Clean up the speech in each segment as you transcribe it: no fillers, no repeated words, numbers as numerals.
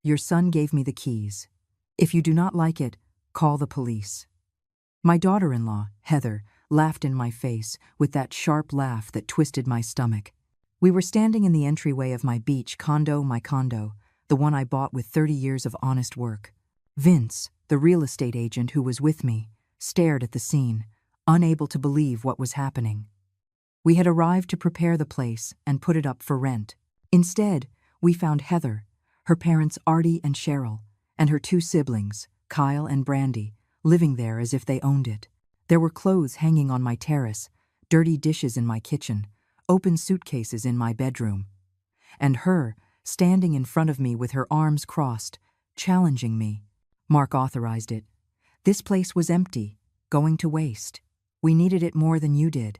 Your son gave me the keys. If you do not like it, call the police." My daughter-in-law, Heather, laughed in my face with that sharp laugh that twisted my stomach. We were standing in the entryway of my beach condo, the one I bought with 30 years of honest work. Vince, the real estate agent who was with me, stared at the scene, unable to believe what was happening. We had arrived to prepare the place and put it up for rent. Instead, we found Heather, her parents Artie and Cheryl, and her two siblings, Kyle and Brandy, living there as if they owned it. There were clothes hanging on my terrace, dirty dishes in my kitchen, open suitcases in my bedroom. And her, standing in front of me with her arms crossed, challenging me. Mark authorized it. This place was empty, going to waste. We needed it more than you did.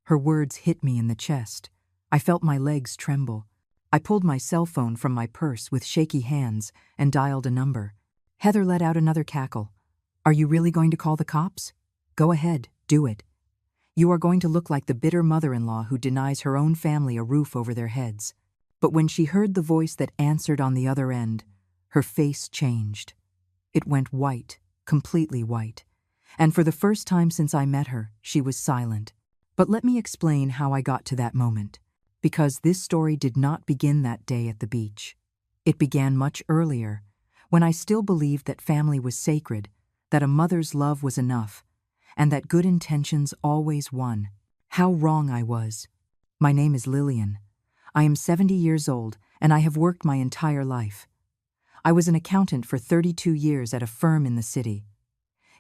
Her words hit me in the chest. I felt my legs tremble. I pulled my cell phone from my purse with shaky hands and dialed a number. Heather let out another cackle. "Are you really going to call the cops? Go ahead, do it. You are going to look like the bitter mother-in-law who denies her own family a roof over their heads." But when she heard the voice that answered on the other end, her face changed. It went white, completely white. And for the first time since I met her, she was silent. But let me explain how I got to that moment. Because this story did not begin that day at the beach. It began much earlier, when I still believed that family was sacred, that a mother's love was enough, and that good intentions always won. How wrong I was. My name is Lillian. I am 70 years old, and I have worked my entire life. I was an accountant for 32 years at a firm in the city.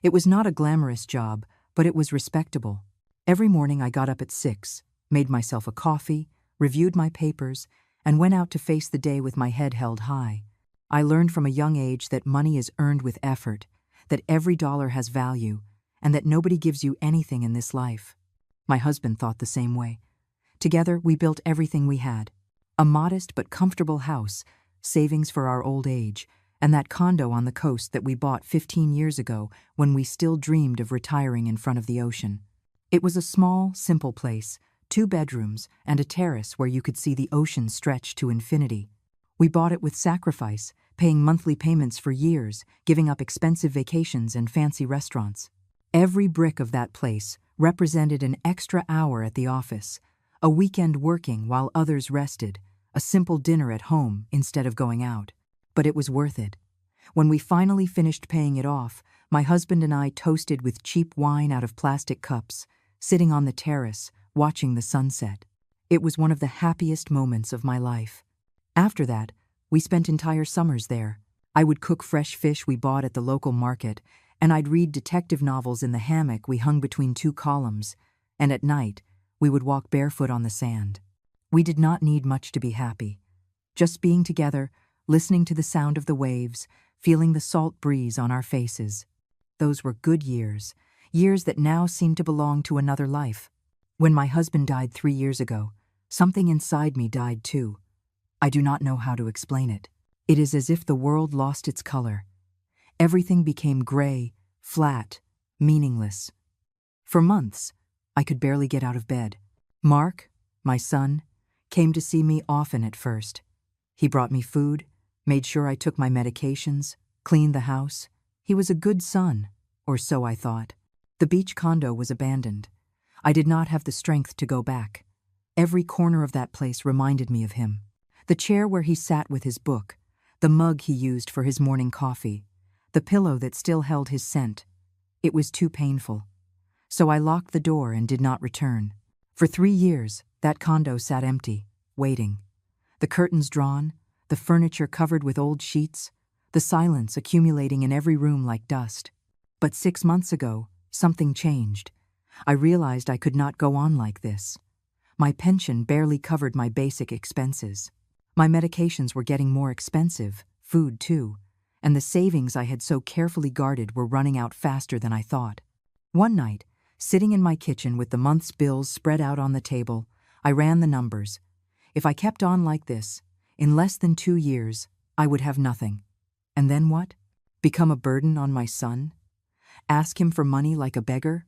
It was not a glamorous job, but it was respectable. Every morning I got up at 6, made myself a coffee, reviewed my papers, and went out to face the day with my head held high. I learned from a young age that money is earned with effort, that every dollar has value, and that nobody gives you anything in this life. My husband thought the same way. Together, we built everything we had. A modest but comfortable house, savings for our old age, and that condo on the coast that we bought 15 years ago when we still dreamed of retiring in front of the ocean. It was a small, simple place, 2 bedrooms and a terrace where you could see the ocean stretch to infinity. We bought it with sacrifice, paying monthly payments for years, giving up expensive vacations and fancy restaurants. Every brick of that place represented an extra hour at the office, a weekend working while others rested, a simple dinner at home instead of going out. But it was worth it. When we finally finished paying it off, my husband and I toasted with cheap wine out of plastic cups, sitting on the terrace, watching the sunset. It was one of the happiest moments of my life. After that, we spent entire summers there. I would cook fresh fish we bought at the local market, and I'd read detective novels in the hammock we hung between 2 columns, and at night, we would walk barefoot on the sand. We did not need much to be happy. Just being together, listening to the sound of the waves, feeling the salt breeze on our faces. Those were good years, years that now seem to belong to another life. When my husband died 3 years ago, something inside me died too. I do not know how to explain it. It is as if the world lost its color. Everything became gray, flat, meaningless. For months, I could barely get out of bed. Mark, my son, came to see me often at first. He brought me food, made sure I took my medications, cleaned the house. He was a good son, or so I thought. The beach condo was abandoned. I did not have the strength to go back. Every corner of that place reminded me of him. The chair where he sat with his book, the mug he used for his morning coffee, the pillow that still held his scent. It was too painful. So I locked the door and did not return. For 3 years, that condo sat empty, waiting. The curtains drawn, the furniture covered with old sheets, the silence accumulating in every room like dust. But 6 months ago, something changed. I realized I could not go on like this. My pension barely covered my basic expenses. My medications were getting more expensive, food too, and the savings I had so carefully guarded were running out faster than I thought. One night, sitting in my kitchen with the month's bills spread out on the table, I ran the numbers. If I kept on like this, in less than 2 years, I would have nothing. And then what? Become a burden on my son? Ask him for money like a beggar?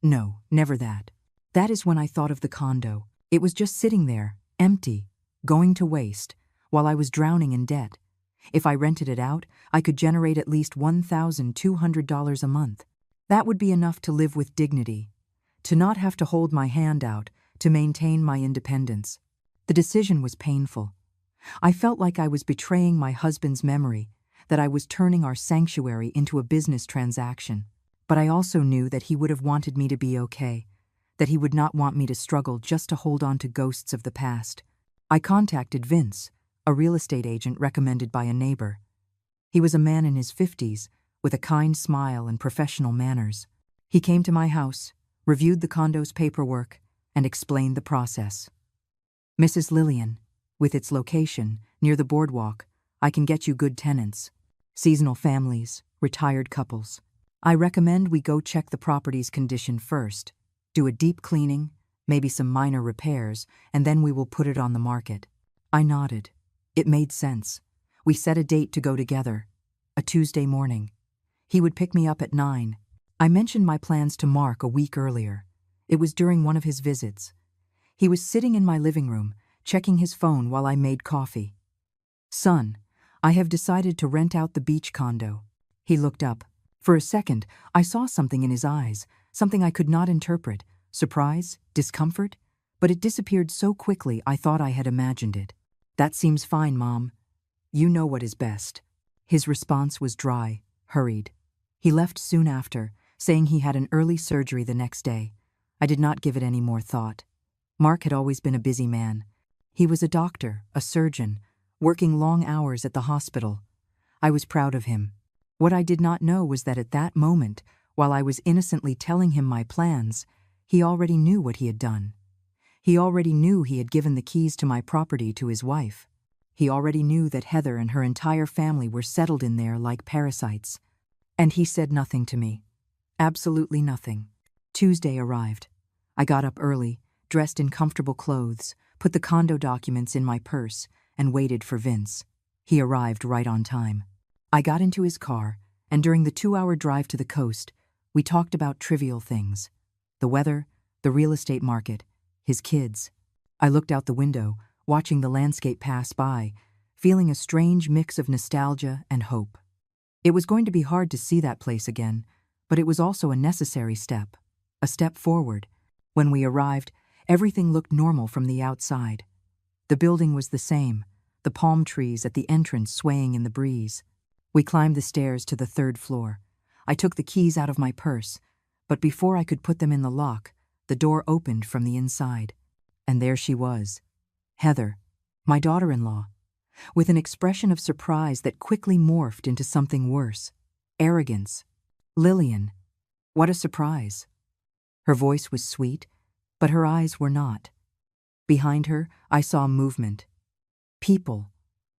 No, never that. That is when I thought of the condo. It was just sitting there, empty, going to waste, while I was drowning in debt. If I rented it out, I could generate at least $1,200 a month. That would be enough to live with dignity, to not have to hold my hand out, to maintain my independence. The decision was painful. I felt like I was betraying my husband's memory, that I was turning our sanctuary into a business transaction. But I also knew that he would have wanted me to be okay, that he would not want me to struggle just to hold on to ghosts of the past. I contacted Vince, a real estate agent recommended by a neighbor. He was a man in his 50s, with a kind smile and professional manners. He came to my house, reviewed the condo's paperwork, and explained the process. "Mrs. Lillian, with its location, near the boardwalk, I can get you good tenants. Seasonal families, retired couples. I recommend we go check the property's condition first, do a deep cleaning, maybe some minor repairs, and then we will put it on the market." I nodded. It made sense. We set a date to go together, a Tuesday morning. He would pick me up at 9. I mentioned my plans to Mark a week earlier. It was during one of his visits. He was sitting in my living room, checking his phone while I made coffee. "Son, I have decided to rent out the beach condo." He looked up. For a second, I saw something in his eyes, something I could not interpret, surprise, discomfort, but it disappeared so quickly I thought I had imagined it. "That seems fine, Mom. You know what is best." His response was dry, hurried. He left soon after, saying he had an early surgery the next day. I did not give it any more thought. Mark had always been a busy man. He was a doctor, a surgeon, working long hours at the hospital. I was proud of him. What I did not know was that at that moment, while I was innocently telling him my plans, he already knew what he had done. He already knew he had given the keys to my property to his wife. He already knew that Heather and her entire family were settled in there like parasites. And he said nothing to me. Absolutely nothing. Tuesday arrived. I got up early, dressed in comfortable clothes, put the condo documents in my purse, and waited for Vince. He arrived right on time. I got into his car, and during the 2-hour drive to the coast, we talked about trivial things. The weather, the real estate market, his kids. I looked out the window, watching the landscape pass by, feeling a strange mix of nostalgia and hope. It was going to be hard to see that place again, but it was also a necessary step, a step forward. When we arrived, everything looked normal from the outside. The building was the same, the palm trees at the entrance swaying in the breeze. We climbed the stairs to the 3rd floor. I took the keys out of my purse, but before I could put them in the lock, the door opened from the inside. And there she was, Heather, my daughter-in-law, with an expression of surprise that quickly morphed into something worse. Arrogance. "Lillian, what a surprise." Her voice was sweet, but her eyes were not. Behind her, I saw movement. People,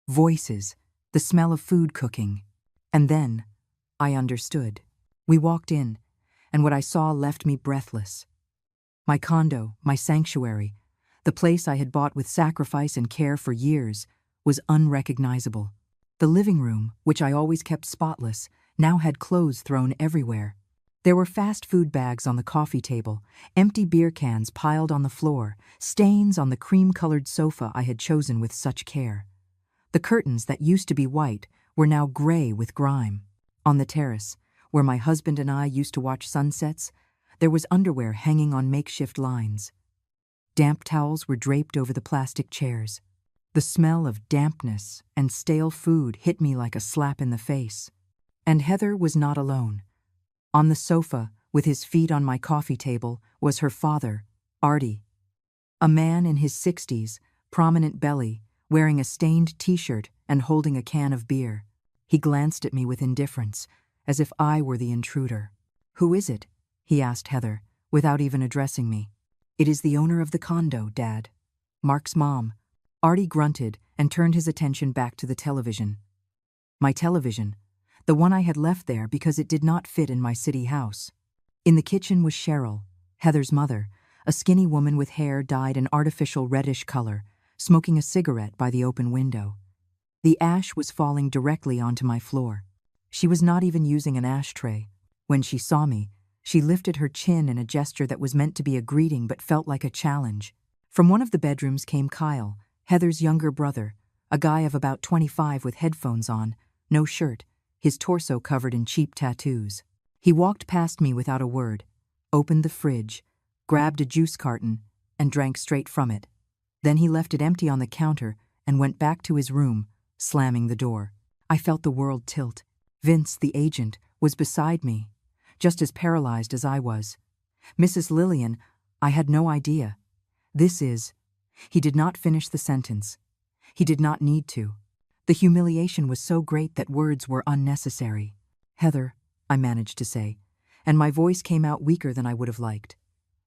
voices, the smell of food cooking. And then, I understood. We walked in, and what I saw left me breathless. My condo, my sanctuary, the place I had bought with sacrifice and care for years, was unrecognizable. The living room, which I always kept spotless, now had clothes thrown everywhere. There were fast food bags on the coffee table, empty beer cans piled on the floor, stains on the cream-colored sofa I had chosen with such care. The curtains that used to be white were now gray with grime. On the terrace, where my husband and I used to watch sunsets, there was underwear hanging on makeshift lines. Damp towels were draped over the plastic chairs. The smell of dampness and stale food hit me like a slap in the face. And Heather was not alone. On the sofa, with his feet on my coffee table, was her father, Artie. A man in his 60s, prominent belly, wearing a stained t-shirt and holding a can of beer. He glanced at me with indifference, as if I were the intruder. "Who is it?" he asked Heather, without even addressing me. "It is the owner of the condo, Dad. Mark's mom." Artie grunted and turned his attention back to the television. My television, the one I had left there because it did not fit in my city house. In the kitchen was Cheryl, Heather's mother, a skinny woman with hair dyed an artificial reddish color, smoking a cigarette by the open window. The ash was falling directly onto my floor. She was not even using an ashtray. When she saw me, she lifted her chin in a gesture that was meant to be a greeting but felt like a challenge. From one of the bedrooms came Kyle, Heather's younger brother, A guy of about 25 with headphones on, no shirt, his torso covered in cheap tattoos. He walked past me without a word, opened the fridge, grabbed a juice carton, and drank straight from it. Then he left it empty on the counter and went back to his room, slamming the door. I felt the world tilt. Vince, the agent, was beside me, just as paralyzed as I was. Mrs. Lillian, I had no idea. He did not finish the sentence. He did not need to. The humiliation was so great that words were unnecessary. Heather, I managed to say, and my voice came out weaker than I would have liked.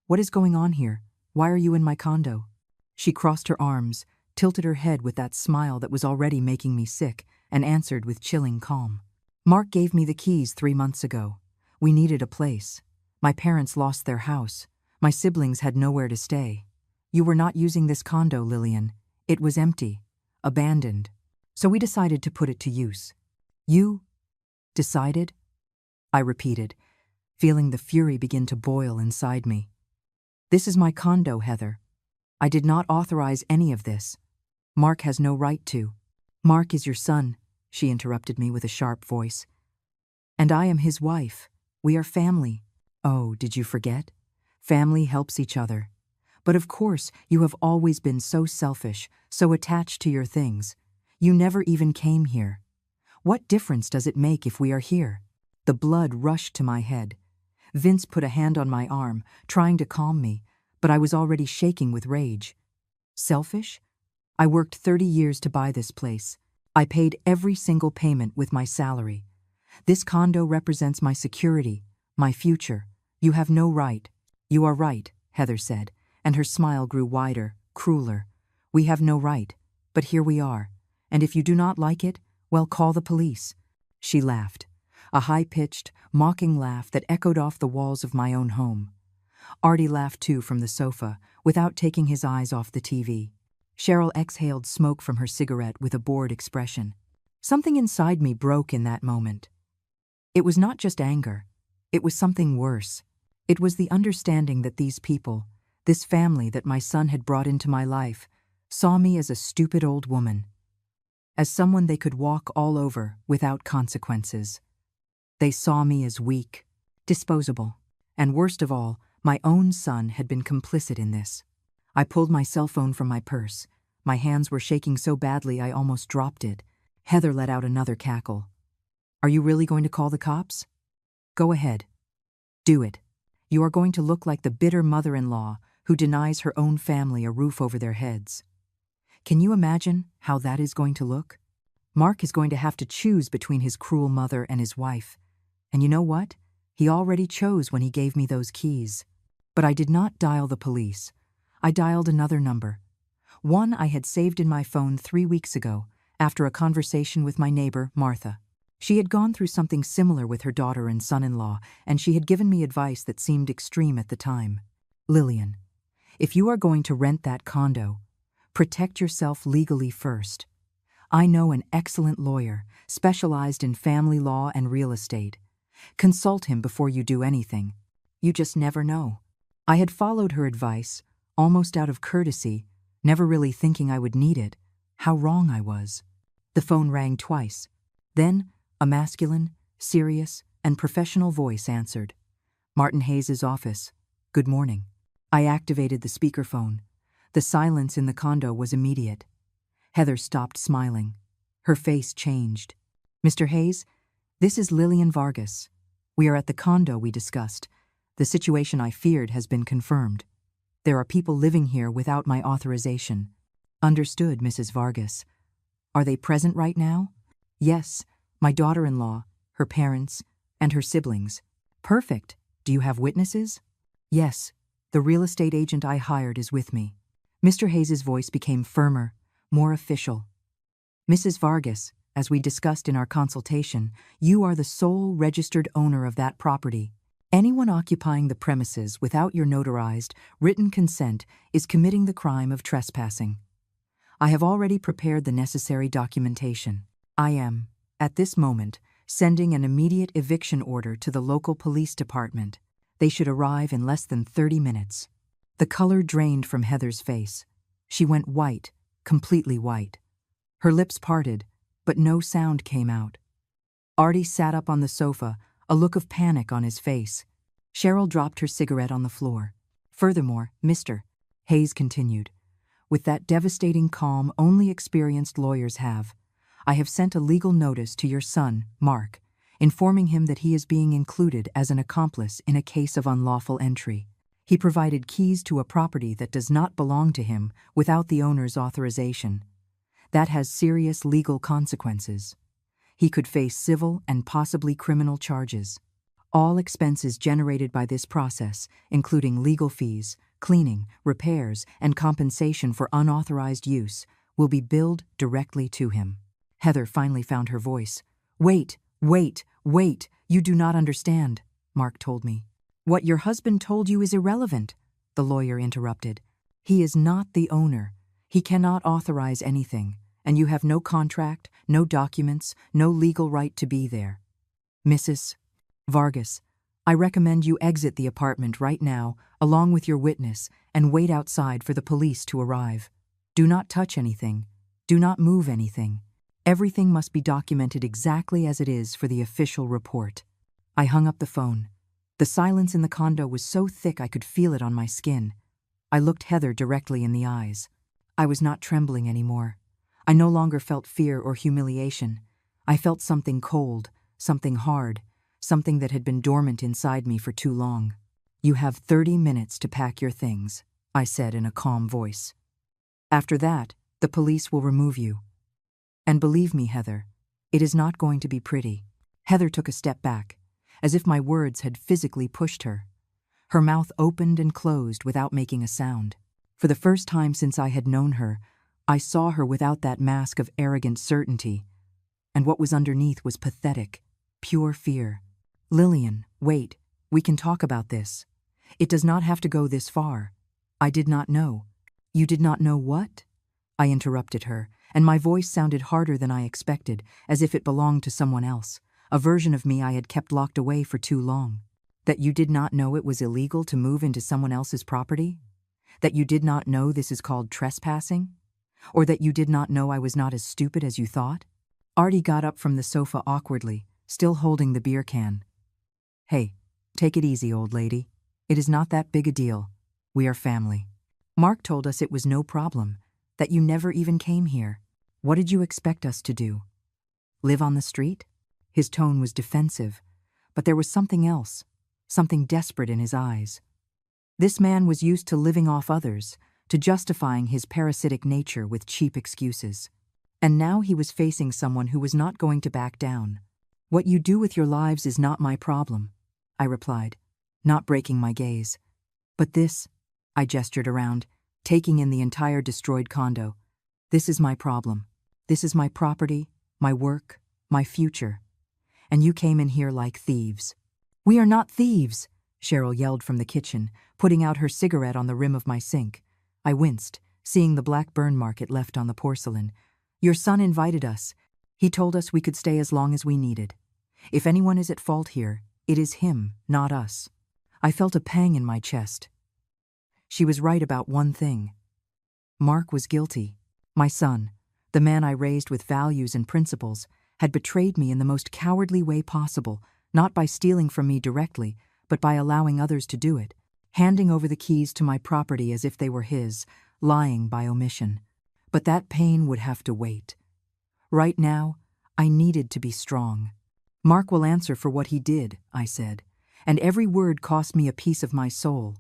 What is going on here? Why are you in my condo? She crossed her arms, tilted her head with that smile that was already making me sick, and answered with chilling calm. Mark gave me the keys 3 months ago. We needed a place. My parents lost their house. My siblings had nowhere to stay. You were not using this condo, Lillian. It was empty, abandoned. So we decided to put it to use. You decided? I repeated, feeling the fury begin to boil inside me. This is my condo, Heather. I did not authorize any of this. Mark has no right to. Mark is your son, she interrupted me with a sharp voice. And I am his wife. We are family. Oh, did you forget? Family helps each other. But of course, you have always been so selfish, so attached to your things. You never even came here. What difference does it make if we are here? The blood rushed to my head. Vince put a hand on my arm, trying to calm me, but I was already shaking with rage. Selfish? I worked 30 years to buy this place. I paid every single payment with my salary. This condo represents my security, my future. You have no right. You are right, Heather said, and her smile grew wider, crueler. We have no right, but here we are. And if you do not like it, well, call the police. She laughed, a high-pitched, mocking laugh that echoed off the walls of my own home. Artie laughed too from the sofa, without taking his eyes off the TV. Cheryl exhaled smoke from her cigarette with a bored expression. Something inside me broke in that moment. It was not just anger. It was something worse. It was the understanding that these people, this family that my son had brought into my life, saw me as a stupid old woman, as someone they could walk all over without consequences. They saw me as weak, disposable, and worst of all, my own son had been complicit in this. I pulled my cell phone from my purse. My hands were shaking so badly I almost dropped it. Heather let out another cackle. Are you really going to call the cops? Go ahead. Do it. You are going to look like the bitter mother-in-law who denies her own family a roof over their heads. Can you imagine how that is going to look? Mark is going to have to choose between his cruel mother and his wife. And you know what? He already chose when he gave me those keys. But I did not dial the police. I dialed another number. One I had saved in my phone 3 weeks ago, after a conversation with my neighbor, Martha. She had gone through something similar with her daughter and son-in-law, and she had given me advice that seemed extreme at the time. Lillian, if you are going to rent that condo, protect yourself legally first. I know an excellent lawyer, specialized in family law and real estate. Consult him before you do anything. You just never know. I had followed her advice, almost out of courtesy, never really thinking I would need it. How wrong I was. The phone rang twice. Then, a masculine, serious, and professional voice answered. Martin Hayes' office. Good morning. I activated the speakerphone. The silence in the condo was immediate. Heather stopped smiling. Her face changed. Mr. Hayes, this is Lillian Vargas. We are at the condo we discussed. The situation I feared has been confirmed. There are people living here without my authorization. Understood, Mrs. Vargas. Are they present right now? Yes, my daughter-in-law, her parents, and her siblings. Perfect. Do you have witnesses? Yes, the real estate agent I hired is with me. Mr. Hayes' voice became firmer, more official. Mrs. Vargas, as we discussed in our consultation, you are the sole registered owner of that property. Anyone occupying the premises without your notarized, written consent is committing the crime of trespassing. I have already prepared the necessary documentation. I am, at this moment, sending an immediate eviction order to the local police department. They should arrive in less than 30 minutes. The color drained from Heather's face. She went white, completely white. Her lips parted, but no sound came out. Artie sat up on the sofa, a look of panic on his face. Cheryl dropped her cigarette on the floor. Furthermore, Mr. Hayes continued, with that devastating calm only experienced lawyers have, I have sent a legal notice to your son, Mark, informing him that he is being included as an accomplice in a case of unlawful entry. He provided keys to a property that does not belong to him without the owner's authorization. That has serious legal consequences. He could face civil and possibly criminal charges. All expenses generated by this process, including legal fees, cleaning, repairs, and compensation for unauthorized use, will be billed directly to him. Heather finally found her voice. Wait, you do not understand, Mark told me. What your husband told you is irrelevant, the lawyer interrupted. He is not the owner. He cannot authorize anything, and you have no contract, no documents, no legal right to be there. Mrs. Vargas, I recommend you exit the apartment right now, along with your witness, and wait outside for the police to arrive. Do not touch anything. Do not move anything. Everything must be documented exactly as it is for the official report. I hung up the phone. The silence in the condo was so thick I could feel it on my skin. I looked Heather directly in the eyes. I was not trembling anymore. I no longer felt fear or humiliation. I felt something cold, something hard, something that had been dormant inside me for too long. You have 30 minutes to pack your things, I said in a calm voice. After that, the police will remove you. And believe me, Heather, it is not going to be pretty. Heather took a step back, as if my words had physically pushed her. Her mouth opened and closed without making a sound. For the first time since I had known her, I saw her without that mask of arrogant certainty, and what was underneath was pathetic, pure fear. Lillian, wait, we can talk about this. It does not have to go this far. I did not know. You did not know what? I interrupted her, and my voice sounded harder than I expected, as if it belonged to someone else, a version of me I had kept locked away for too long. That you did not know it was illegal to move into someone else's property? That you did not know this is called trespassing? Or that you did not know I was not as stupid as you thought? Artie got up from the sofa awkwardly, still holding the beer can. Hey, take it easy, old lady. It is not that big a deal. We are family. Mark told us it was no problem, that you never even came here. What did you expect us to do? Live on the street? His tone was defensive, but there was something else, something desperate in his eyes. This man was used to living off others, to justifying his parasitic nature with cheap excuses. And now he was facing someone who was not going to back down. What you do with your lives is not my problem, I replied, not breaking my gaze. But this, I gestured around, taking in the entire destroyed condo. This is my problem. This is my property, my work, my future. And you came in here like thieves. We are not thieves, Cheryl yelled from the kitchen, putting out her cigarette on the rim of my sink. I winced, seeing the black burn mark it left on the porcelain. Your son invited us. He told us we could stay as long as we needed. If anyone is at fault here, it is him, not us. I felt a pang in my chest. She was right about one thing. Mark was guilty. My son, the man I raised with values and principles, had betrayed me in the most cowardly way possible, not by stealing from me directly, but by allowing others to do it, handing over the keys to my property as if they were his, lying by omission. But that pain would have to wait. Right now, I needed to be strong. Mark will answer for what he did, I said, and every word cost me a piece of my soul.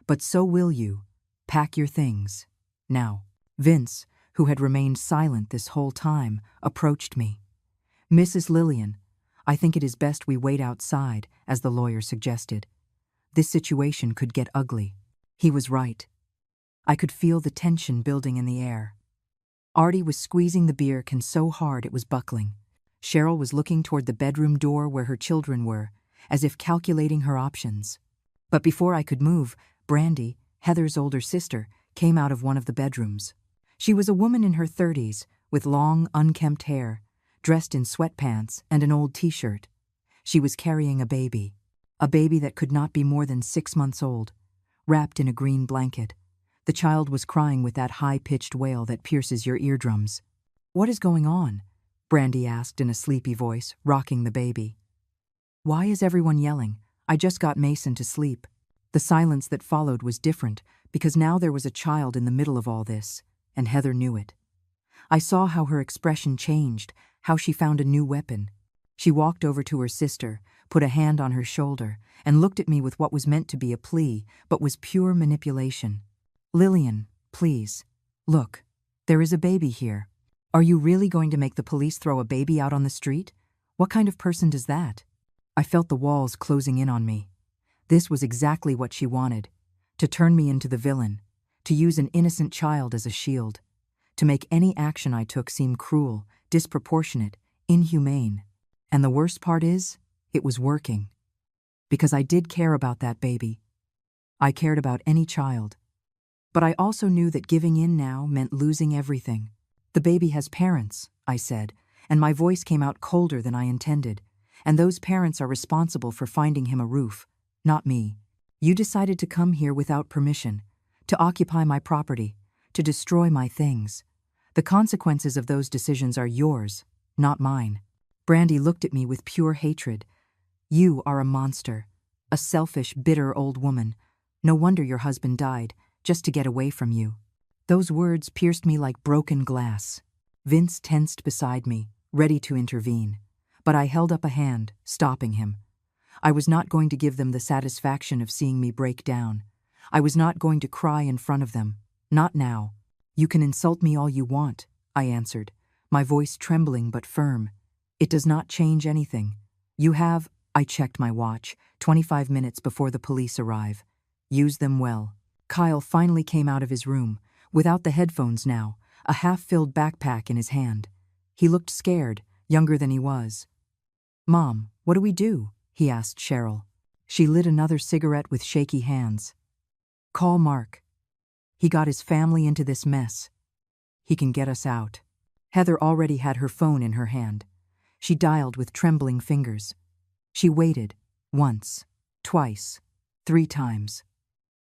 But so will you. Pack your things. Now. Vince, who had remained silent this whole time, approached me. Mrs. Lillian, I think it is best we wait outside, as the lawyer suggested. This situation could get ugly. He was right. I could feel the tension building in the air. Artie was squeezing the beer can so hard it was buckling. Cheryl was looking toward the bedroom door where her children were, as if calculating her options. But before I could move, Brandy, Heather's older sister, came out of one of the bedrooms. She was a woman in her 30s, with long, unkempt hair, dressed in sweatpants and an old t-shirt. She was carrying a baby that could not be more than 6 months old, wrapped in a green blanket. The child was crying with that high-pitched wail that pierces your eardrums. What is going on? Brandy asked in a sleepy voice, rocking the baby. Why is everyone yelling? I just got Mason to sleep. The silence that followed was different because now there was a child in the middle of all this, and Heather knew it. I saw how her expression changed, how she found a new weapon. She walked over to her sister, put a hand on her shoulder, and looked at me with what was meant to be a plea, but was pure manipulation. Lillian, please. Look, there is a baby here. Are you really going to make the police throw a baby out on the street? What kind of person does that? I felt the walls closing in on me. This was exactly what she wanted, to turn me into the villain, to use an innocent child as a shield, to make any action I took seem cruel, disproportionate, inhumane. And the worst part is, it was working. Because I did care about that baby. I cared about any child. But I also knew that giving in now meant losing everything. The baby has parents, I said, and my voice came out colder than I intended. And those parents are responsible for finding him a roof, not me. You decided to come here without permission, to occupy my property, to destroy my things. The consequences of those decisions are yours, not mine. Brandy looked at me with pure hatred. You are a monster, a selfish, bitter old woman. No wonder your husband died, just to get away from you. Those words pierced me like broken glass. Vince tensed beside me, ready to intervene. But I held up a hand, stopping him. I was not going to give them the satisfaction of seeing me break down. I was not going to cry in front of them. Not now. You can insult me all you want, I answered, my voice trembling but firm. It does not change anything. You have, I checked my watch, 25 minutes before the police arrive. Use them well. Kyle finally came out of his room, without the headphones now, a half-filled backpack in his hand. He looked scared, younger than he was. Mom, what do we do? He asked Cheryl. She lit another cigarette with shaky hands. Call Mark. He got his family into this mess. He can get us out. Heather already had her phone in her hand. She dialed with trembling fingers. She waited, once, twice, 3 times.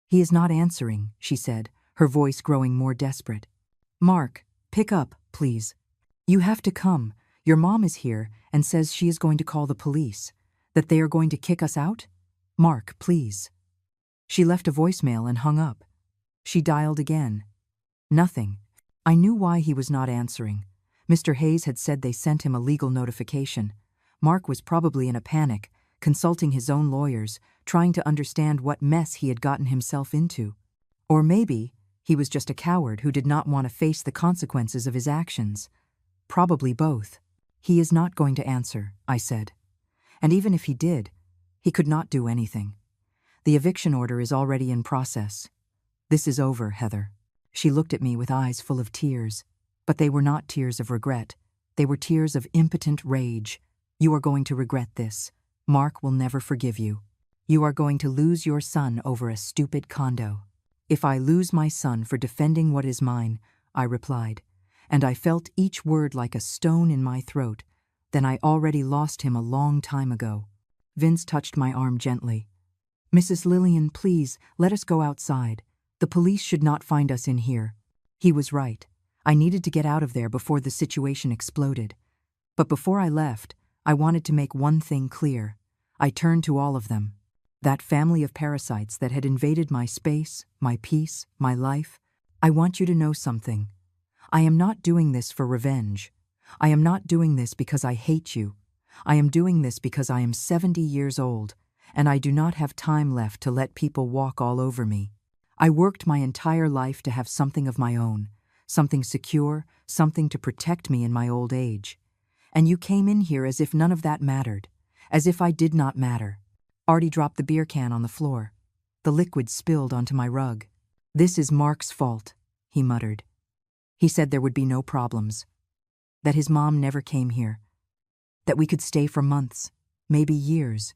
He is not answering, she said, her voice growing more desperate. Mark, pick up, please. You have to come. Your mom is here and says she is going to call the police, that they are going to kick us out. Mark, please. She left a voicemail and hung up. She dialed again. Nothing. I knew why he was not answering. Mr. Hayes had said they sent him a legal notification. Mark was probably in a panic, consulting his own lawyers, trying to understand what mess he had gotten himself into. Or maybe he was just a coward who did not want to face the consequences of his actions. Probably both. He is not going to answer, I said. And even if he did, he could not do anything. The eviction order is already in process. This is over, Heather. She looked at me with eyes full of tears. But they were not tears of regret. They were tears of impotent rage. You are going to regret this. Mark will never forgive you. You are going to lose your son over a stupid condo. If I lose my son for defending what is mine, I replied, and I felt each word like a stone in my throat, then I already lost him a long time ago. Vince touched my arm gently. Mrs. Lillian, please, let us go outside. The police should not find us in here. He was right. I needed to get out of there before the situation exploded. But before I left, I wanted to make one thing clear. I turned to all of them. That family of parasites that had invaded my space, my peace, my life. I want you to know something. I am not doing this for revenge. I am not doing this because I hate you. I am doing this because I am 70 years old, and I do not have time left to let people walk all over me. I worked my entire life to have something of my own. Something secure, something to protect me in my old age. And you came in here as if none of that mattered, as if I did not matter. Artie dropped the beer can on the floor. The liquid spilled onto my rug. This is Mark's fault, he muttered. He said there would be no problems, that his mom never came here, that we could stay for months, maybe years.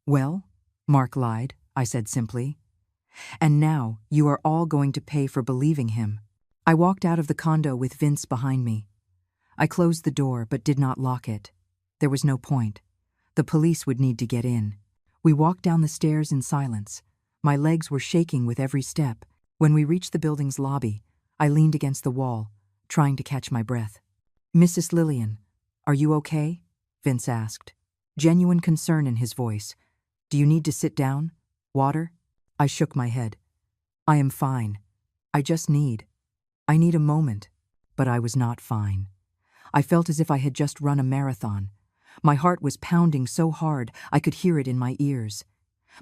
Well, Mark lied, I said simply. And now you are all going to pay for believing him. I walked out of the condo with Vince behind me. I closed the door but did not lock it. There was no point. The police would need to get in. We walked down the stairs in silence. My legs were shaking with every step. When we reached the building's lobby, I leaned against the wall, trying to catch my breath. Mrs. Lillian, are you okay? Vince asked, genuine concern in his voice. Do you need to sit down? Water? I shook my head. I am fine. I need a moment. But I was not fine. I felt as if I had just run a marathon. My heart was pounding so hard I could hear it in my ears.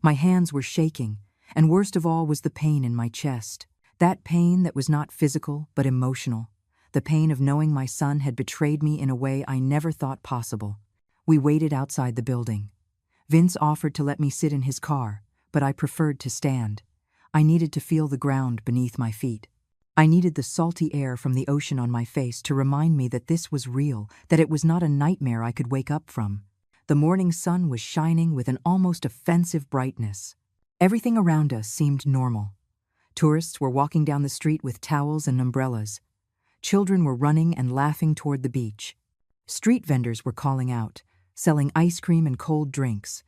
My hands were shaking, and worst of all was the pain in my chest. That pain that was not physical but emotional. The pain of knowing my son had betrayed me in a way I never thought possible. We waited outside the building. Vince offered to let me sit in his car, but I preferred to stand. I needed to feel the ground beneath my feet. I needed the salty air from the ocean on my face to remind me that this was real, that it was not a nightmare I could wake up from. The morning sun was shining with an almost offensive brightness. Everything around us seemed normal. Tourists were walking down the street with towels and umbrellas. Children were running and laughing toward the beach. Street vendors were calling out, selling ice cream and cold drinks.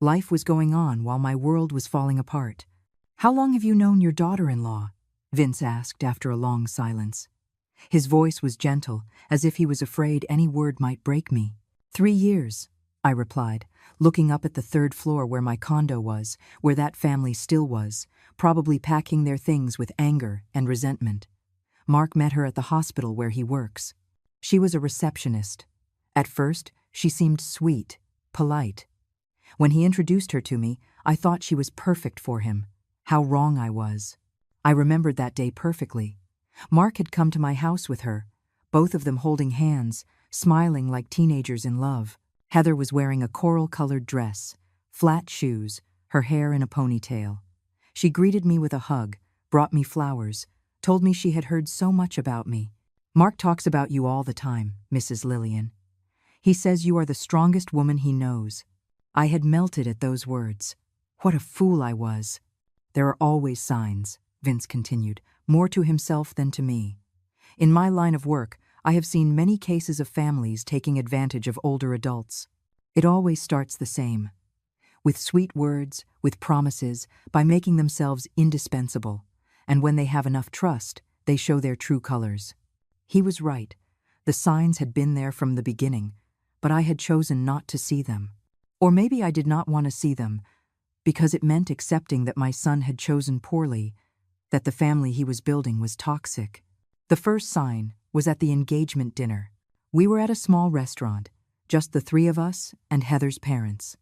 Life was going on while my world was falling apart. How long have you known your daughter-in-law? Vince asked after a long silence. His voice was gentle, as if he was afraid any word might break me. 3 years, I replied, looking up at the 3rd floor where my condo was, where that family still was, probably packing their things with anger and resentment. Mark met her at the hospital where he works. She was a receptionist. At first, she seemed sweet, polite. When he introduced her to me, I thought she was perfect for him. How wrong I was. I remembered that day perfectly. Mark had come to my house with her, both of them holding hands, smiling like teenagers in love. Heather was wearing a coral-colored dress, flat shoes, her hair in a ponytail. She greeted me with a hug, brought me flowers, told me she had heard so much about me. Mark talks about you all the time, Mrs. Lillian. He says you are the strongest woman he knows. I had melted at those words. What a fool I was. There are always signs, Vince continued, more to himself than to me. In my line of work, I have seen many cases of families taking advantage of older adults. It always starts the same. With sweet words, with promises, by making themselves indispensable. And when they have enough trust, they show their true colors. He was right. The signs had been there from the beginning, but I had chosen not to see them. Or maybe I did not want to see them, because it meant accepting that my son had chosen poorly, that the family he was building was toxic. The first sign was at the engagement dinner. We were at a small restaurant, just the 3 of us and Heather's parents.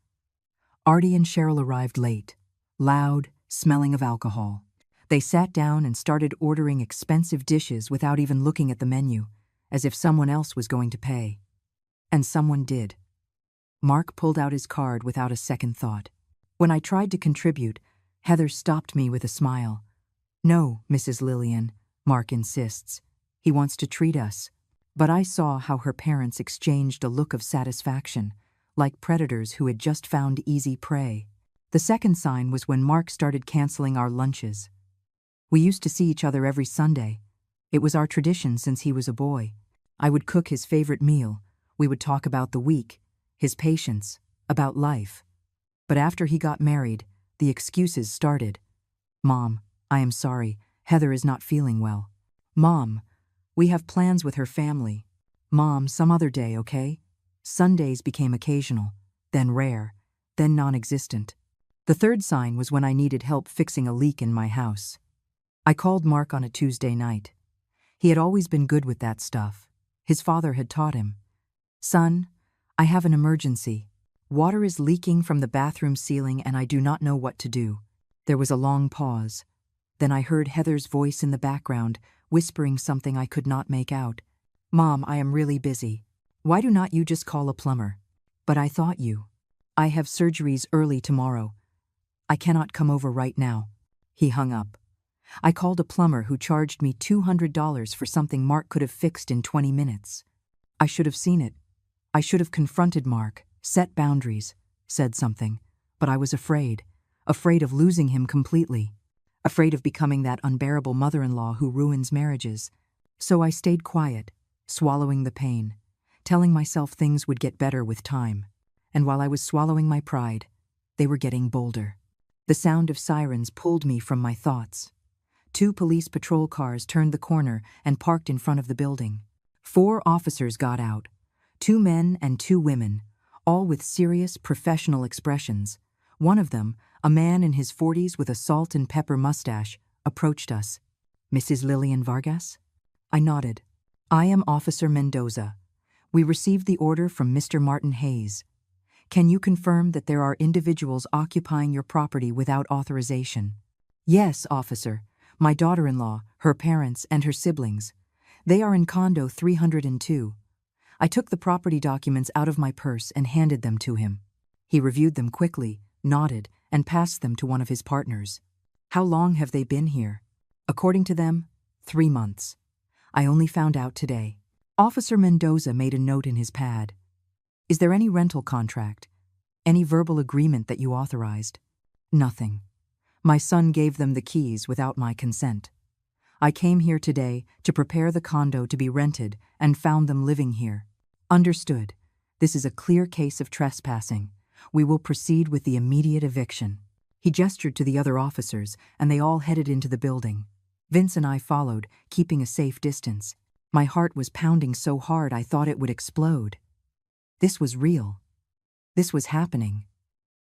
Artie and Cheryl arrived late, loud, smelling of alcohol. They sat down and started ordering expensive dishes without even looking at the menu, as if someone else was going to pay. And someone did. Mark pulled out his card without a second thought. When I tried to contribute, Heather stopped me with a smile. No, Mrs. Lillian, Mark insists. He wants to treat us. But I saw how her parents exchanged a look of satisfaction, like predators who had just found easy prey. The second sign was when Mark started canceling our lunches. We used to see each other every Sunday. It was our tradition since he was a boy. I would cook his favorite meal. We would talk about the week, his patients, about life. But after he got married, the excuses started. Mom, I am sorry, Heather is not feeling well. Mom, we have plans with her family. Mom, some other day, okay? Sundays became occasional, then rare, then non-existent. The third sign was when I needed help fixing a leak in my house. I called Mark on a Tuesday night. He had always been good with that stuff. His father had taught him. Son, I have an emergency. Water is leaking from the bathroom ceiling and I do not know what to do. There was a long pause. Then I heard Heather's voice in the background, whispering something I could not make out. Mom, I am really busy. Why do not you just call a plumber? But I thought you. I have surgeries early tomorrow. I cannot come over right now. He hung up. I called a plumber who charged me $200 for something Mark could have fixed in 20 minutes. I should have seen it. I should have confronted Mark, set boundaries, said something. But I was afraid of losing him completely, afraid of becoming that unbearable mother-in-law who ruins marriages. So I stayed quiet, swallowing the pain, telling myself things would get better with time. And while I was swallowing my pride, they were getting bolder. The sound of sirens pulled me from my thoughts. 2 police patrol cars turned the corner and parked in front of the building. 4 officers got out, 2 men and 2 women, all with serious professional expressions. One of them, a man in his 40s with a salt and pepper mustache, approached us. "Mrs. Lillian Vargas?" I nodded. "I am Officer Mendoza. We received the order from Mr. Martin Hayes. Can you confirm that there are individuals occupying your property without authorization?" "Yes, officer. My daughter-in-law, her parents, and her siblings. They are in condo 302. I took the property documents out of my purse and handed them to him. He reviewed them quickly, nodded, and passed them to one of his partners." "How long have they been here?" "According to them, 3 months. I only found out today." Officer Mendoza made a note in his pad. "Is there any rental contract? Any verbal agreement that you authorized?" "Nothing. My son gave them the keys without my consent. I came here today to prepare the condo to be rented and found them living here." "Understood. This is a clear case of trespassing. We will proceed with the immediate eviction." He gestured to the other officers, and they all headed into the building. Vince and I followed, keeping a safe distance. My heart was pounding so hard I thought it would explode. This was real. This was happening.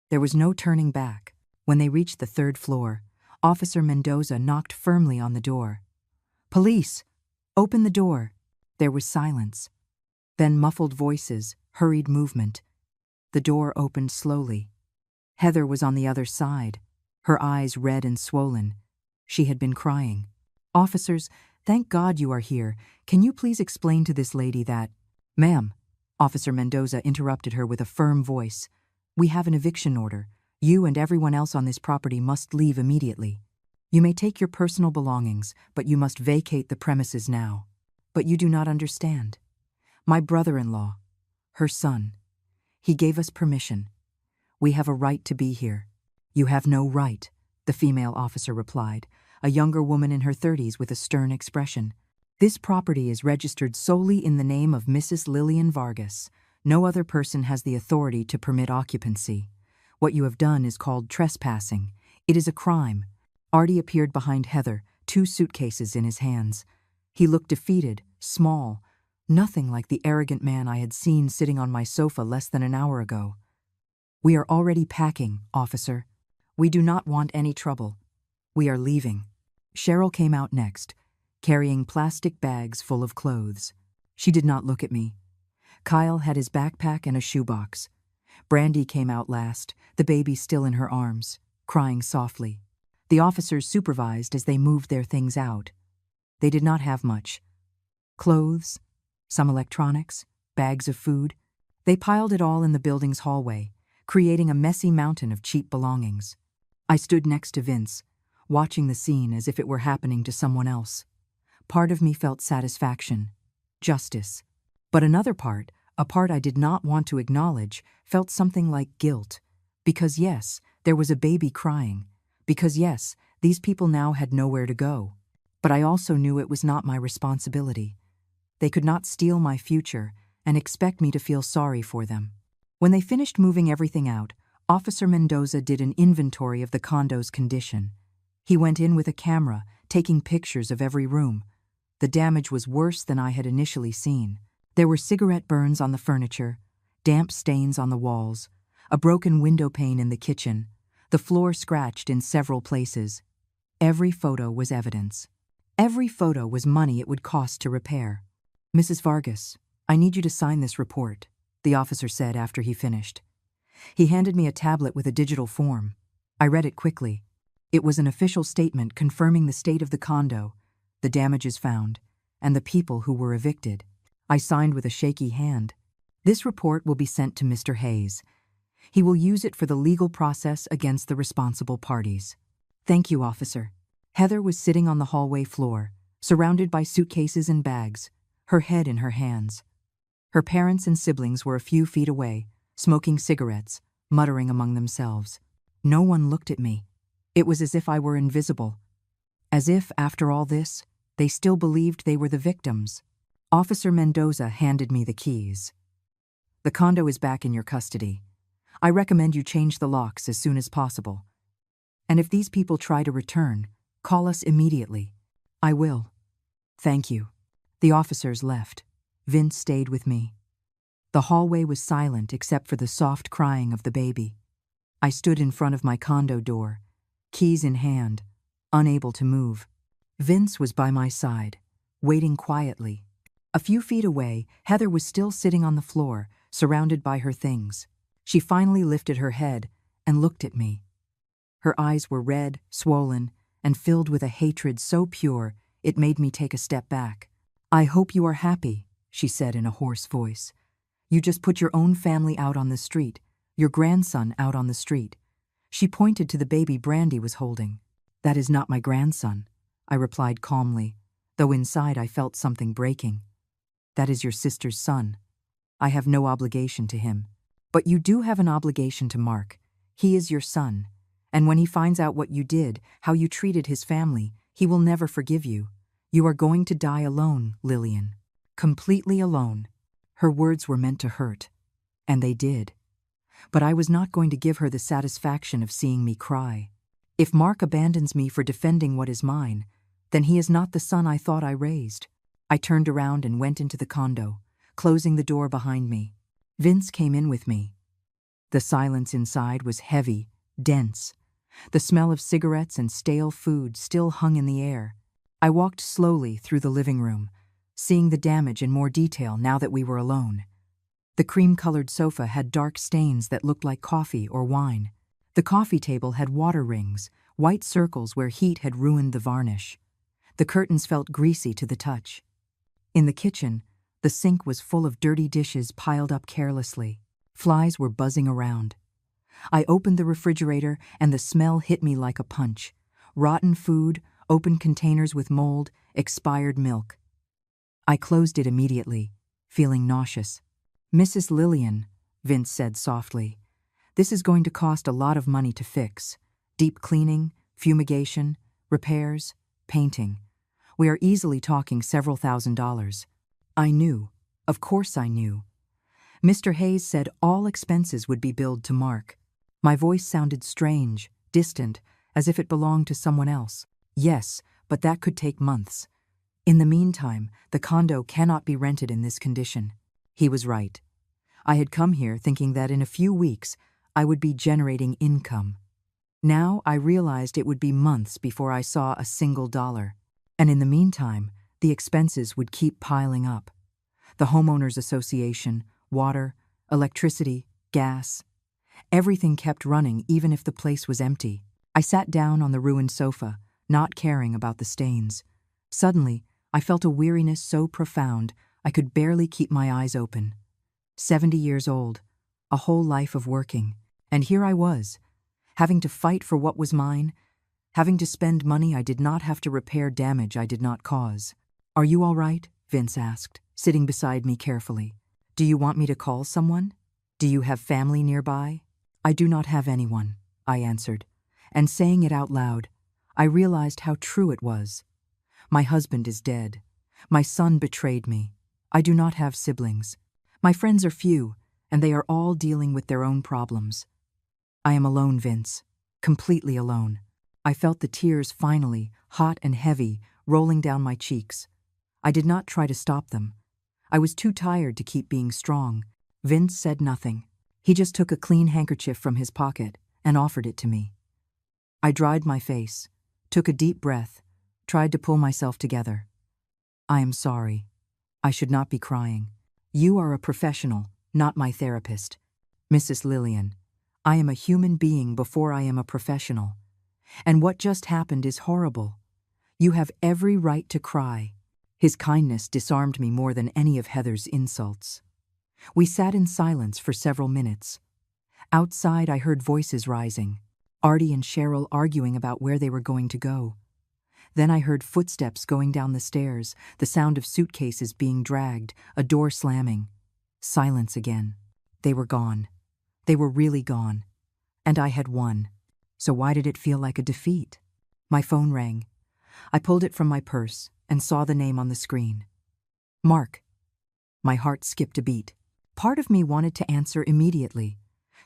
There was no turning back. When they reached the 3rd floor, Officer Mendoza knocked firmly on the door. "Police! Open the door!" There was silence. Then muffled voices, hurried movement. The door opened slowly. Heather was on the other side, her eyes red and swollen. She had been crying. "Officers, thank God you are here. Can you please explain to this lady that—" "Ma'am," Officer Mendoza interrupted her with a firm voice, "we have an eviction order. You and everyone else on this property must leave immediately. You may take your personal belongings, but you must vacate the premises now." "But you do not understand. My brother-in-law, her son, he gave us permission. We have a right to be here." "You have no right," the female officer replied, a younger woman in her 30s with a stern expression. "This property is registered solely in the name of Mrs. Lillian Vargas. No other person has the authority to permit occupancy. What you have done is called trespassing. It is a crime." Artie appeared behind Heather, 2 suitcases in his hands. He looked defeated, small, nothing like the arrogant man I had seen sitting on my sofa less than an hour ago. "We are already packing, officer. We do not want any trouble. We are leaving." Cheryl came out next, carrying plastic bags full of clothes. She did not look at me. Kyle had his backpack and a shoebox. Brandy came out last, the baby still in her arms, crying softly. The officers supervised as they moved their things out. They did not have much. Clothes, some electronics, bags of food. They piled it all in the building's hallway, creating a messy mountain of cheap belongings. I stood next to Vince, watching the scene as if it were happening to someone else. Part of me felt satisfaction, justice. But another part, a part I did not want to acknowledge, felt something like guilt. Because yes, there was a baby crying. Because yes, these people now had nowhere to go. But I also knew it was not my responsibility. They could not steal my future and expect me to feel sorry for them. When they finished moving everything out, Officer Mendoza did an inventory of the condo's condition. He went in with a camera, taking pictures of every room. The damage was worse than I had initially seen. There were cigarette burns on the furniture, damp stains on the walls, a broken window pane in the kitchen, the floor scratched in several places. Every photo was evidence. Every photo was money it would cost to repair. "Mrs. Vargas, I need you to sign this report," the officer said after he finished. He handed me a tablet with a digital form. I read it quickly. It was an official statement confirming the state of the condo, the damages found, and the people who were evicted. I signed with a shaky hand. "This report will be sent to Mr. Hayes. He will use it for the legal process against the responsible parties." "Thank you, officer." Heather was sitting on the hallway floor, surrounded by suitcases and bags, her head in her hands. Her parents and siblings were a few feet away, smoking cigarettes, muttering among themselves. No one looked at me. It was as if I were invisible. As if, after all this, they still believed they were the victims. Officer Mendoza handed me the keys. "The condo is back in your custody. I recommend you change the locks as soon as possible. And if these people try to return, call us immediately." "I will. Thank you." The officers left. Vince stayed with me. The hallway was silent except for the soft crying of the baby. I stood in front of my condo door, keys in hand, unable to move. Vince was by my side, waiting quietly. A few feet away, Heather was still sitting on the floor, surrounded by her things. She finally lifted her head and looked at me. Her eyes were red, swollen, and filled with a hatred so pure it made me take a step back. "I hope you are happy," she said in a hoarse voice. "You just put your own family out on the street, your grandson out on the street." She pointed to the baby Brandy was holding. "That is not my grandson," I replied calmly, though inside I felt something breaking. "That is your sister's son. I have no obligation to him. But you do have an obligation to Mark. He is your son, and when he finds out what you did, how you treated his family, he will never forgive you. You are going to die alone, Lillian. Completely alone." Her words were meant to hurt, and they did. But I was not going to give her the satisfaction of seeing me cry. If Mark abandons me for defending what is mine, then he is not the son I thought I raised. I turned around and went into the condo, closing the door behind me. Vince came in with me. The silence inside was heavy, dense. The smell of cigarettes and stale food still hung in the air. I walked slowly through the living room, seeing the damage in more detail now that we were alone. The cream-colored sofa had dark stains that looked like coffee or wine. The coffee table had water rings, white circles where heat had ruined the varnish. The curtains felt greasy to the touch. In the kitchen, the sink was full of dirty dishes piled up carelessly. Flies were buzzing around. I opened the refrigerator and the smell hit me like a punch. Rotten food, open containers with mold, expired milk. I closed it immediately, feeling nauseous. "Mrs. Lillian," Vince said softly, "this is going to cost a lot of money to fix. Deep cleaning, fumigation, repairs, painting. We are easily talking several $1,000s. I knew. Of course I knew. Mr. Hayes said all expenses would be billed to Mark. My voice sounded strange, distant, as if it belonged to someone else. "Yes, but that could take months. In the meantime, the condo cannot be rented in this condition." He was right. I had come here thinking that in a few weeks I would be generating income. Now I realized it would be months before I saw a single dollar. And in the meantime, the expenses would keep piling up. The homeowners association, water, electricity, gas. Everything kept running even if the place was empty. I sat down on the ruined sofa, not caring about the stains. Suddenly, I felt a weariness so profound I could barely keep my eyes open. 70 years old, a whole life of working, and here I was, having to fight for what was mine, having to spend money I did not have to repair damage I did not cause. "Are you all right?" Vince asked, sitting beside me carefully. "Do you want me to call someone? Do you have family nearby?" "I do not have anyone," I answered, and saying it out loud, I realized how true it was. My husband is dead. My son betrayed me. I do not have siblings. My friends are few, and they are all dealing with their own problems. I am alone, Vince, completely alone. I felt the tears finally, hot and heavy, rolling down my cheeks. I did not try to stop them. I was too tired to keep being strong. Vince said nothing. He just took a clean handkerchief from his pocket and offered it to me. I dried my face, took a deep breath, tried to pull myself together. "I am sorry. I should not be crying. You are a professional, not my therapist. Mrs. Lillian, I am a human being before I am a professional. And what just happened is horrible. You have every right to cry." His kindness disarmed me more than any of Heather's insults. We sat in silence for several minutes. Outside, I heard voices rising, Artie and Cheryl arguing about where they were going to go. Then I heard footsteps going down the stairs, the sound of suitcases being dragged, a door slamming. Silence again. They were gone. They were really gone. And I had won. So why did it feel like a defeat? My phone rang. I pulled it from my purse and saw the name on the screen. Mark. My heart skipped a beat. Part of me wanted to answer immediately,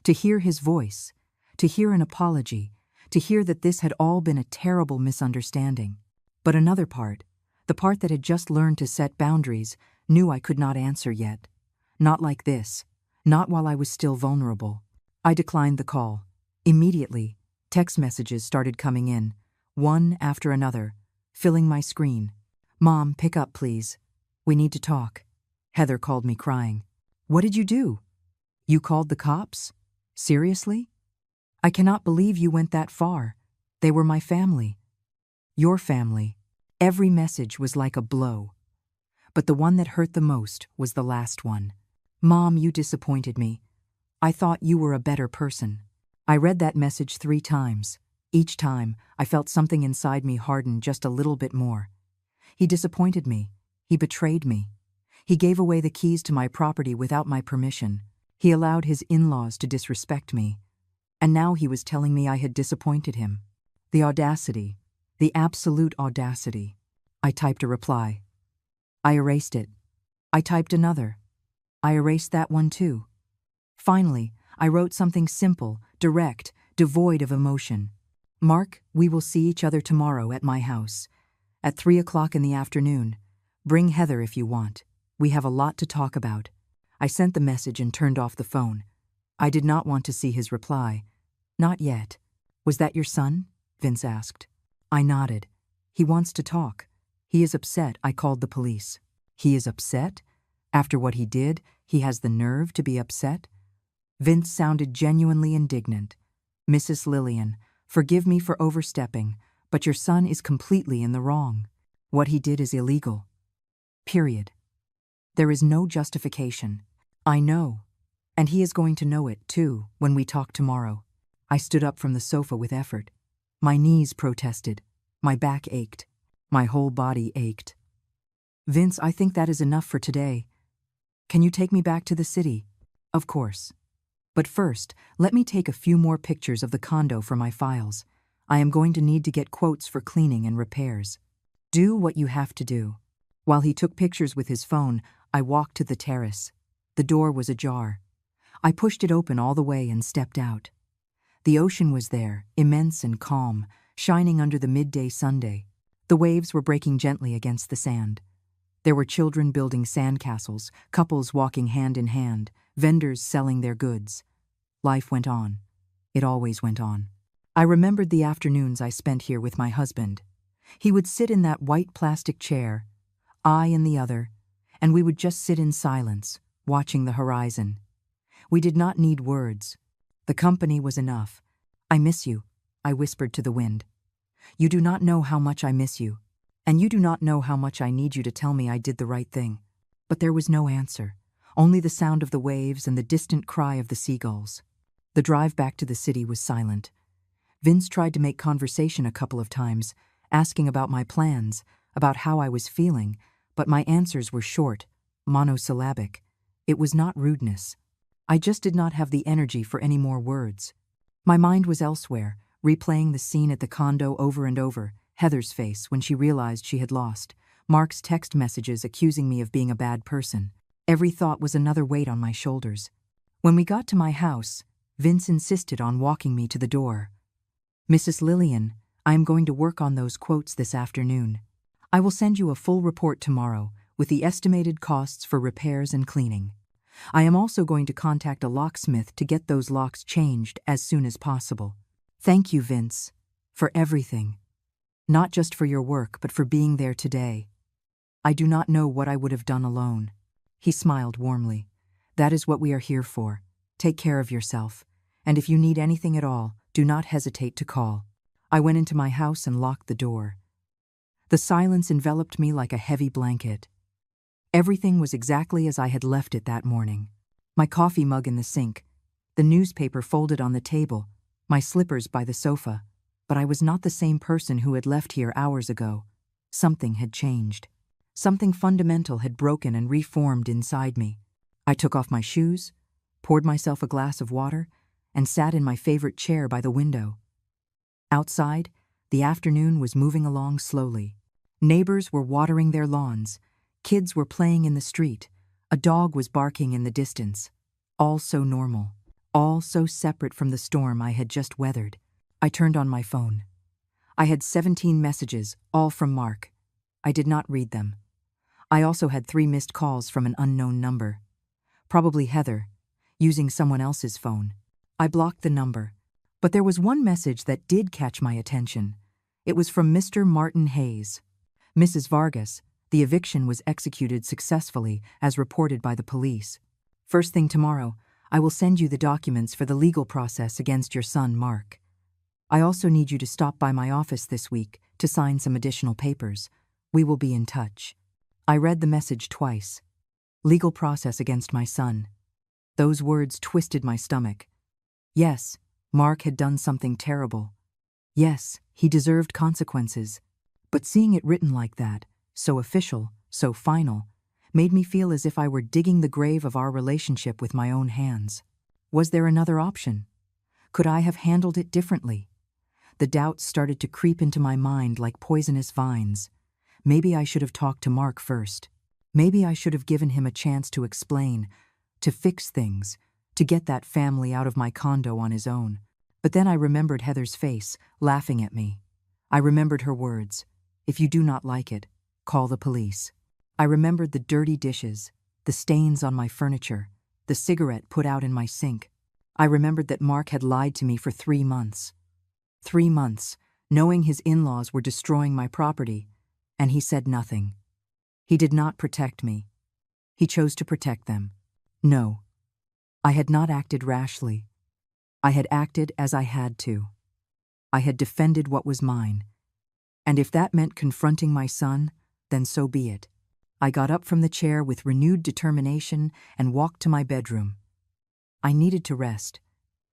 to hear his voice, to hear an apology, to hear that this had all been a terrible misunderstanding. But another part, the part that had just learned to set boundaries, Knew I could not answer yet. Not like this. Not while I was still vulnerable. I declined the call. Immediately, text messages started coming in, one after another, filling my screen. "Mom, pick up, please. We need to talk." Heather called me crying. "What did you do? You called the cops? Seriously? I cannot believe you went that far. They were my family. Your family." Every message was like a blow. But the one that hurt the most was the last one. "Mom, you disappointed me. I thought you were a better person." I read that message 3 times. Each time, I felt something inside me harden just a little bit more. He disappointed me. He betrayed me. He gave away the keys to my property without my permission. He allowed his in-laws to disrespect me. And now he was telling me I had disappointed him. The audacity. The absolute audacity. I typed a reply. I erased it. I typed another. I erased that one too. Finally, I wrote something simple, direct, devoid of emotion. "Mark, we will see each other tomorrow at my house. At 3 o'clock in the afternoon. Bring Heather if you want. We have a lot to talk about." I sent the message and turned off the phone. I did not want to see his reply. "Not yet." "Was that your son?" Vince asked. I nodded. "He wants to talk. He is upset I called the police." "He is upset? After what he did, he has the nerve to be upset?" Vince sounded genuinely indignant. "Mrs. Lillian, forgive me for overstepping, but your son is completely in the wrong. What he did is illegal. Period. There is no justification. I know. And he is going to know it, too, when we talk tomorrow." I stood up from the sofa with effort. My knees protested. My back ached. My whole body ached. "Vince, I think that is enough for today. Can you take me back to the city?" "Of course. But first, let me take a few more pictures of the condo for my files. I am going to need to get quotes for cleaning and repairs." "Do what you have to do." While he took pictures with his phone, I walked to the terrace. The door was ajar. I pushed it open all the way and stepped out. The ocean was there, immense and calm, shining under the midday sunday. The waves were breaking gently against the sand. There were children building sandcastles, couples walking hand in hand, vendors selling their goods. Life went on. It always went on. I remembered the afternoons I spent here with my husband. He would sit in that white plastic chair, I in the other, and we would just sit in silence, watching the horizon. We did not need words. The company was enough. "I miss you," I whispered to the wind. "You do not know how much I miss you, and you do not know how much I need you to tell me I did the right thing." But there was no answer, only the sound of the waves and the distant cry of the seagulls. The drive back to the city was silent. Vince tried to make conversation a couple of times, asking about my plans, about how I was feeling, but my answers were short, monosyllabic. It was not rudeness. I just did not have the energy for any more words. My mind was elsewhere, replaying the scene at the condo over and over, Heather's face when she realized she had lost, Mark's text messages accusing me of being a bad person. Every thought was another weight on my shoulders. When we got to my house, Vince insisted on walking me to the door. "Mrs. Lillian, I am going to work on those quotes this afternoon. I will send you a full report tomorrow with the estimated costs for repairs and cleaning. I am also going to contact a locksmith to get those locks changed as soon as possible. Thank you, Vince, for everything. Not just for your work, but for being there today. I do not know what I would have done alone." He smiled warmly. "That is what we are here for. Take care of yourself. And if you need anything at all, do not hesitate to call." I went into my house and locked the door. The silence enveloped me like a heavy blanket. Everything was exactly as I had left it that morning. My coffee mug in the sink, the newspaper folded on the table, my slippers by the sofa. But I was not the same person who had left here hours ago. Something had changed. Something fundamental had broken and reformed inside me. I took off my shoes, poured myself a glass of water, and sat in my favorite chair by the window. Outside, the afternoon was moving along slowly. Neighbors were watering their lawns. Kids were playing in the street. A dog was barking in the distance. All so normal. All so separate from the storm I had just weathered. I turned on my phone. I had 17 messages, all from Mark. I did not read them. I also had 3 missed calls from an unknown number. Probably Heather, using someone else's phone. I blocked the number. But there was one message that did catch my attention. It was from Mr. Martin Hayes. Mrs. Vargas, the eviction was executed successfully, as reported by the police. First thing tomorrow, I will send you the documents for the legal process against your son, Mark. I also need you to stop by my office this week to sign some additional papers. We will be in touch. I read the message twice. Legal process against my son. Those words twisted my stomach. Yes, Mark had done something terrible. Yes, he deserved consequences. But seeing it written like that, so official, so final, made me feel as if I were digging the grave of our relationship with my own hands. Was there another option? Could I have handled it differently? The doubts started to creep into my mind like poisonous vines. Maybe I should have talked to Mark first. Maybe I should have given him a chance to explain, to fix things, to get that family out of my condo on his own. But then I remembered Heather's face, laughing at me. I remembered her words, "If you do not like it, call the police." I remembered the dirty dishes, the stains on my furniture, the cigarette put out in my sink. I remembered that Mark had lied to me for 3 months. 3 months, knowing his in-laws were destroying my property, and he said nothing. He did not protect me. He chose to protect them. No, I had not acted rashly. I had acted as I had to. I had defended what was mine. And if that meant confronting my son, then so be it. I got up from the chair with renewed determination and walked to my bedroom. I needed to rest.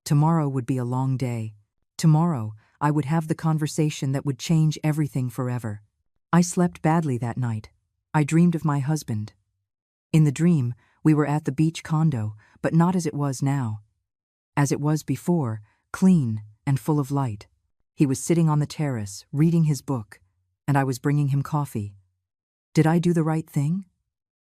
Tomorrow would be a long day. Tomorrow, I would have the conversation that would change everything forever. I slept badly that night. I dreamed of my husband. In the dream, we were at the beach condo, but not as it was now. As it was before, clean and full of light. He was sitting on the terrace, reading his book, and I was bringing him coffee. Did I do the right thing?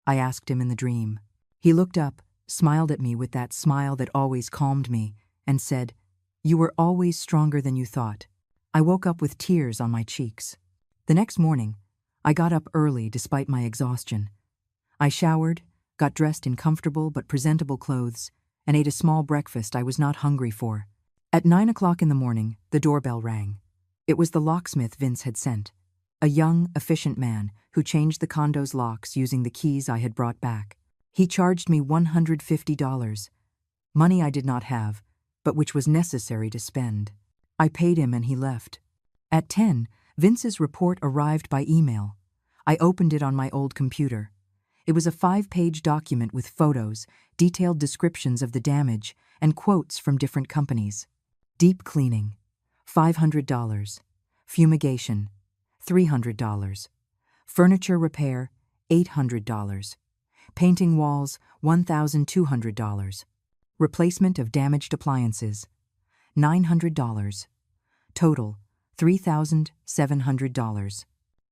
I asked him in the dream. He looked up, smiled at me with that smile that always calmed me, and said, "You were always stronger than you thought." I woke up with tears on my cheeks. The next morning, I got up early despite my exhaustion. I showered, got dressed in comfortable but presentable clothes, and ate a small breakfast I was not hungry for. At 9 o'clock in the morning, the doorbell rang. It was the locksmith Vince had sent, a young, efficient man who changed the condo's locks using the keys I had brought back. He charged me $150, money I did not have, but which was necessary to spend. I paid him and he left. At 10, Vince's report arrived by email. I opened it on my old computer. It was a 5-page document with photos, detailed descriptions of the damage, and quotes from different companies. Deep cleaning, $500. Fumigation, $300. Furniture repair, $800. Painting walls, $1,200. Replacement of damaged appliances, $900. Total, $3,700.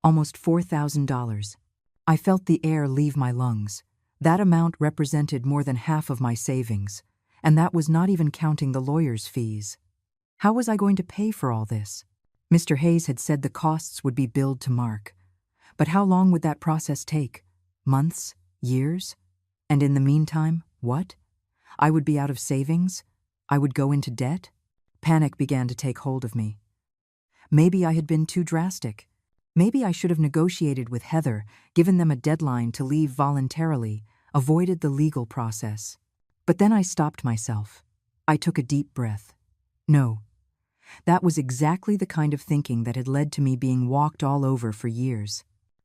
Almost $4,000. I felt the air leave my lungs. That amount represented more than half of my savings, and that was not even counting the lawyer's fees. How was I going to pay for all this? Mr. Hayes had said the costs would be billed to Mark. But how long would that process take? Months? Years? And in the meantime, what? I would be out of savings? I would go into debt? Panic began to take hold of me. Maybe I had been too drastic. Maybe I should have negotiated with Heather, given them a deadline to leave voluntarily, avoided the legal process. But then I stopped myself. I took a deep breath. No. That was exactly the kind of thinking that had led to me being walked all over for years.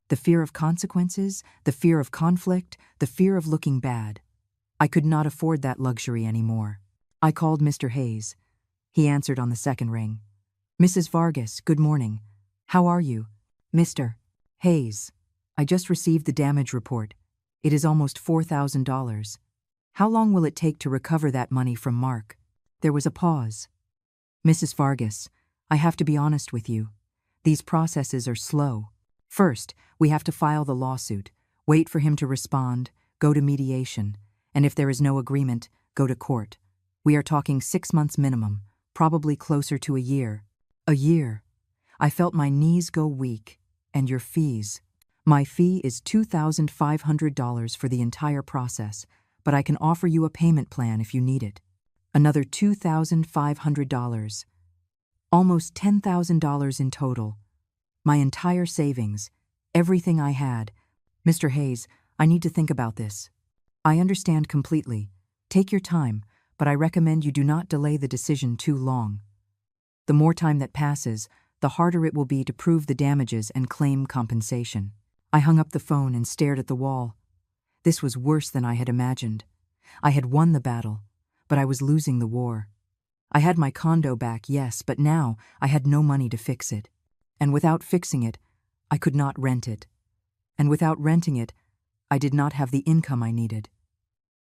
The fear of consequences, the fear of conflict, the fear of looking bad. I could not afford that luxury anymore. I called Mr. Hayes. He answered on the second ring. "Mrs. Vargas, good morning. How are you?" "Mr. Hayes, I just received the damage report. It is almost $4,000. How long will it take to recover that money from Mark?" There was a pause. "Mrs. Vargas, I have to be honest with you. These processes are slow. First, we have to file the lawsuit, wait for him to respond, go to mediation, and if there is no agreement, go to court. We are talking 6 months minimum, probably closer to a year. A year. I felt my knees go weak. And your fees. My fee is $2,500 for the entire process, but I can offer you a payment plan if you need it. Another $2,500. Almost $10,000 in total. My entire savings, everything I had. Mr. Hayes, I need to think about this. I understand completely. Take your time, but I recommend you do not delay the decision too long. The more time that passes, the harder it will be to prove the damages and claim compensation. I hung up the phone and stared at the wall. This was worse than I had imagined. I had won the battle, but I was losing the war. I had my condo back, yes, but now I had no money to fix it. And without fixing it, I could not rent it. And without renting it, I did not have the income I needed.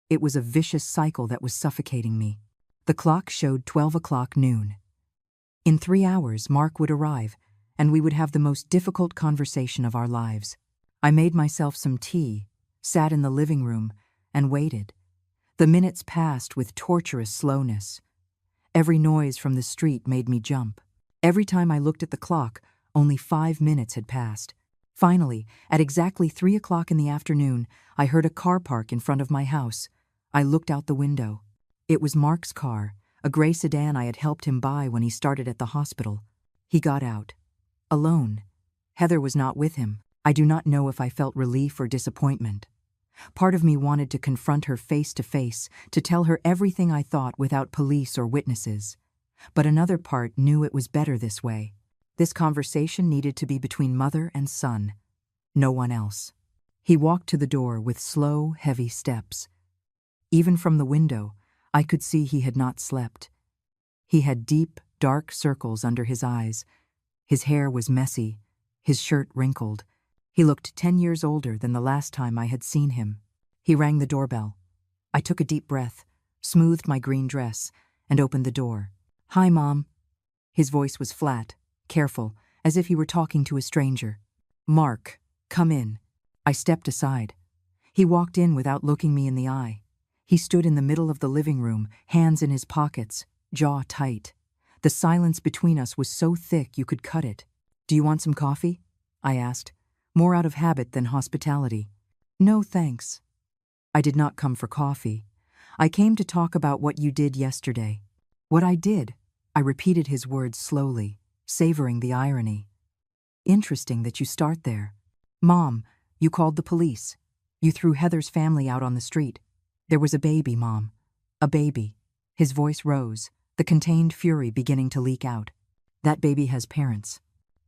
It was a vicious cycle that was suffocating me. The clock showed 12 o'clock noon. In 3 hours, Mark would arrive, and we would have the most difficult conversation of our lives. I made myself some tea, sat in the living room, and waited. The minutes passed with torturous slowness. Every noise from the street made me jump. Every time I looked at the clock, only 5 minutes had passed. Finally, at exactly 3 o'clock in the afternoon, I heard a car park in front of my house. I looked out the window. It was Mark's car, a gray sedan I had helped him buy when he started at the hospital. He got out. Alone. Heather was not with him. I do not know if I felt relief or disappointment. Part of me wanted to confront her face to face, to tell her everything I thought without police or witnesses. But another part knew it was better this way. This conversation needed to be between mother and son. No one else. He walked to the door with slow, heavy steps. Even from the window, I could see he had not slept. He had deep, dark circles under his eyes. His hair was messy, his shirt wrinkled. He looked 10 years older than the last time I had seen him. He rang the doorbell. I took a deep breath, smoothed my green dress, and opened the door. "Hi, Mom." His voice was flat, careful, as if he were talking to a stranger. "Mark, come in." I stepped aside. He walked in without looking me in the eye. He stood in the middle of the living room, hands in his pockets, jaw tight. The silence between us was so thick you could cut it. "Do you want some coffee?" I asked, more out of habit than hospitality. "No, thanks." I did not come for coffee. I came to talk about what you did yesterday. "What I did?" I repeated his words slowly, savoring the irony. "Interesting that you start there. Mom, you called the police. You threw Heather's family out on the street. There was a baby, Mom. A baby." His voice rose, the contained fury beginning to leak out. "That baby has parents.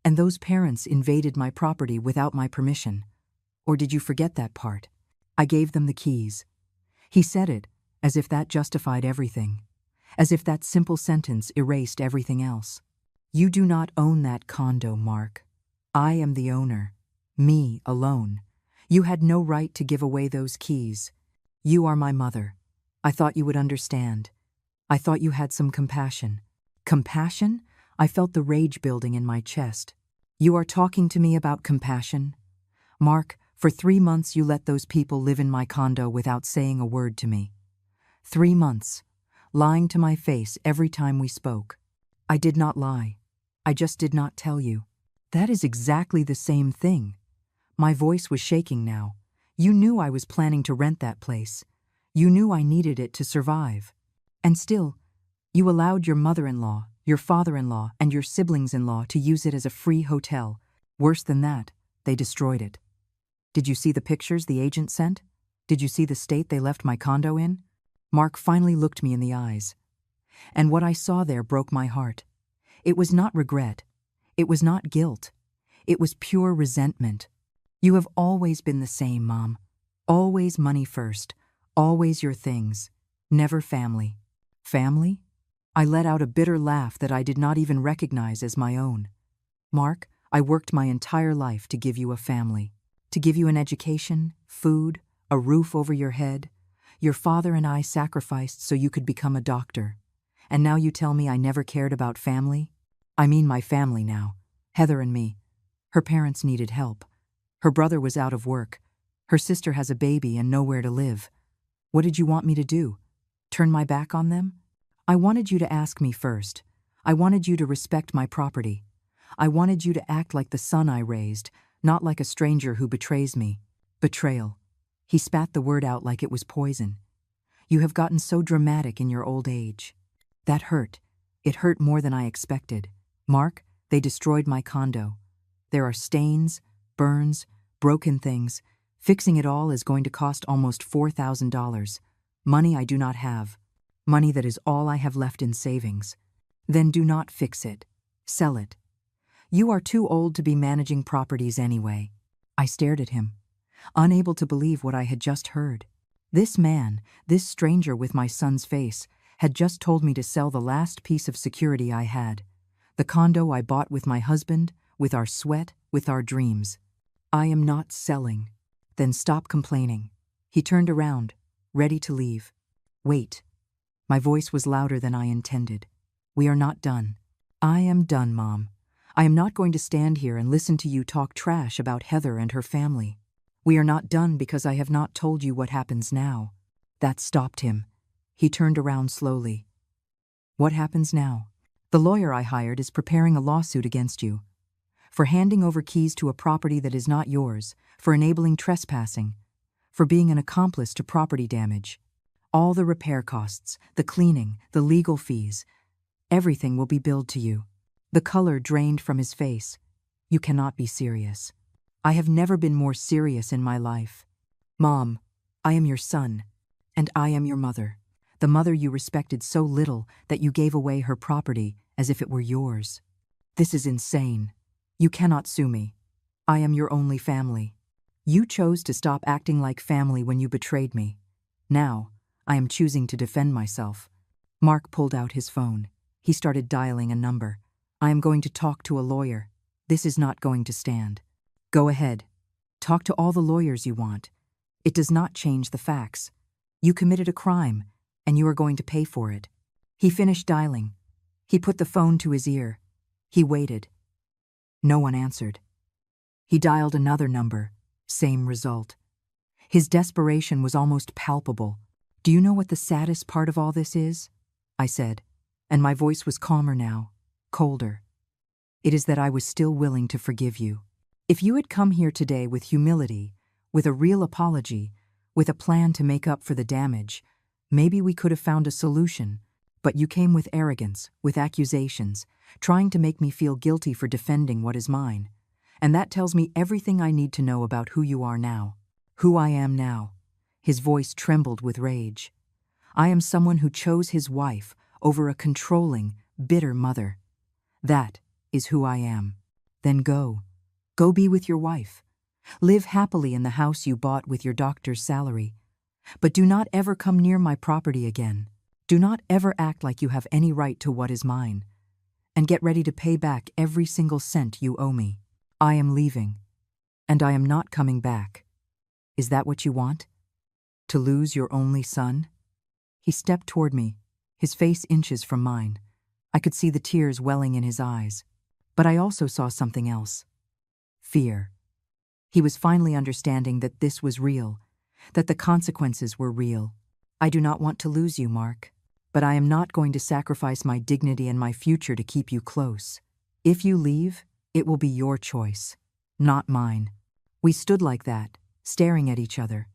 And those parents invaded my property without my permission. Or did you forget that part? I gave them the keys." He said it as if that justified everything, as if that simple sentence erased everything else. "You do not own that condo, Mark. I am the owner. Me alone. You had no right to give away those keys. You are my mother. I thought you would understand. I thought you had some compassion." Compassion? I felt the rage building in my chest. "You are talking to me about compassion? Mark, for 3 months you let those people live in my condo without saying a word to me. 3 months, lying to my face every time we spoke. I did not lie. I just did not tell you. That is exactly the same thing." My voice was shaking now. "You knew I was planning to rent that place. You knew I needed it to survive. And still, you allowed your mother-in-law, your father-in-law, and your siblings-in-law to use it as a free hotel. Worse than that, they destroyed it. Did you see the pictures the agent sent? Did you see the state they left my condo in?" Mark finally looked me in the eyes. And what I saw there broke my heart. It was not regret. It was not guilt. It was pure resentment. "You have always been the same, Mom. Always money first. Always your things. Never family." "Family?" I let out a bitter laugh that I did not even recognize as my own. "Mark, I worked my entire life to give you a family. To give you an education, food, a roof over your head. Your father and I sacrificed so you could become a doctor. And now you tell me I never cared about family? I mean my family now. Heather and me. Her parents needed help. Her brother was out of work. Her sister has a baby and nowhere to live. What did you want me to do? Turn my back on them? I wanted you to ask me first. I wanted you to respect my property. I wanted you to act like the son I raised, not like a stranger who betrays me. Betrayal. He spat the word out like it was poison. You have gotten so dramatic in your old age. That hurt. It hurt more than I expected. Mark, they destroyed my condo. There are stains, burns, broken things. Fixing it all is going to cost almost $4,000. Money I do not have. Money that is all I have left in savings. Then do not fix it. Sell it. You are too old to be managing properties anyway. I stared at him, unable to believe what I had just heard. This man, this stranger with my son's face, had just told me to sell the last piece of security I had. The condo I bought with my husband, with our sweat, with our dreams. I am not selling. Then stop complaining. He turned around, ready to leave. Wait. My voice was louder than I intended. We are not done. I am done, Mom. I am not going to stand here and listen to you talk trash about Heather and her family. We are not done because I have not told you what happens now. That stopped him. He turned around slowly. What happens now? The lawyer I hired is preparing a lawsuit against you. For handing over keys to a property that is not yours, for enabling trespassing, for being an accomplice to property damage. All the repair costs, the cleaning, the legal fees, everything will be billed to you. The color drained from his face. You cannot be serious. I have never been more serious in my life. Mom, I am your son, and I am your mother. The mother you respected so little that you gave away her property as if it were yours. This is insane. You cannot sue me. I am your only family. You chose to stop acting like family when you betrayed me. Now, I am choosing to defend myself. Mark pulled out his phone. He started dialing a number. I am going to talk to a lawyer. This is not going to stand. Go ahead. Talk to all the lawyers you want. It does not change the facts. You committed a crime, and you are going to pay for it. He finished dialing. He put the phone to his ear. He waited. No one answered. He dialed another number. Same result. His desperation was almost palpable. Do you know what the saddest part of all this is? I said, and my voice was calmer now, colder. It is that I was still willing to forgive you. If you had come here today with humility, with a real apology, with a plan to make up for the damage, maybe we could have found a solution. But you came with arrogance, with accusations, trying to make me feel guilty for defending what is mine. And that tells me everything I need to know about who you are now, who I am now. His voice trembled with rage. I am someone who chose his wife over a controlling, bitter mother. That is who I am. Then go. Go be with your wife. Live happily in the house you bought with your doctor's salary. But do not ever come near my property again. Do not ever act like you have any right to what is mine. And get ready to pay back every single cent you owe me. I am leaving. And I am not coming back. Is that what you want? To lose your only son? He stepped toward me, his face inches from mine. I could see the tears welling in his eyes. But I also saw something else. Fear. He was finally understanding that this was real, that the consequences were real. I do not want to lose you, Mark. But I am not going to sacrifice my dignity and my future to keep you close. If you leave, it will be your choice, not mine. We stood like that, staring at each other.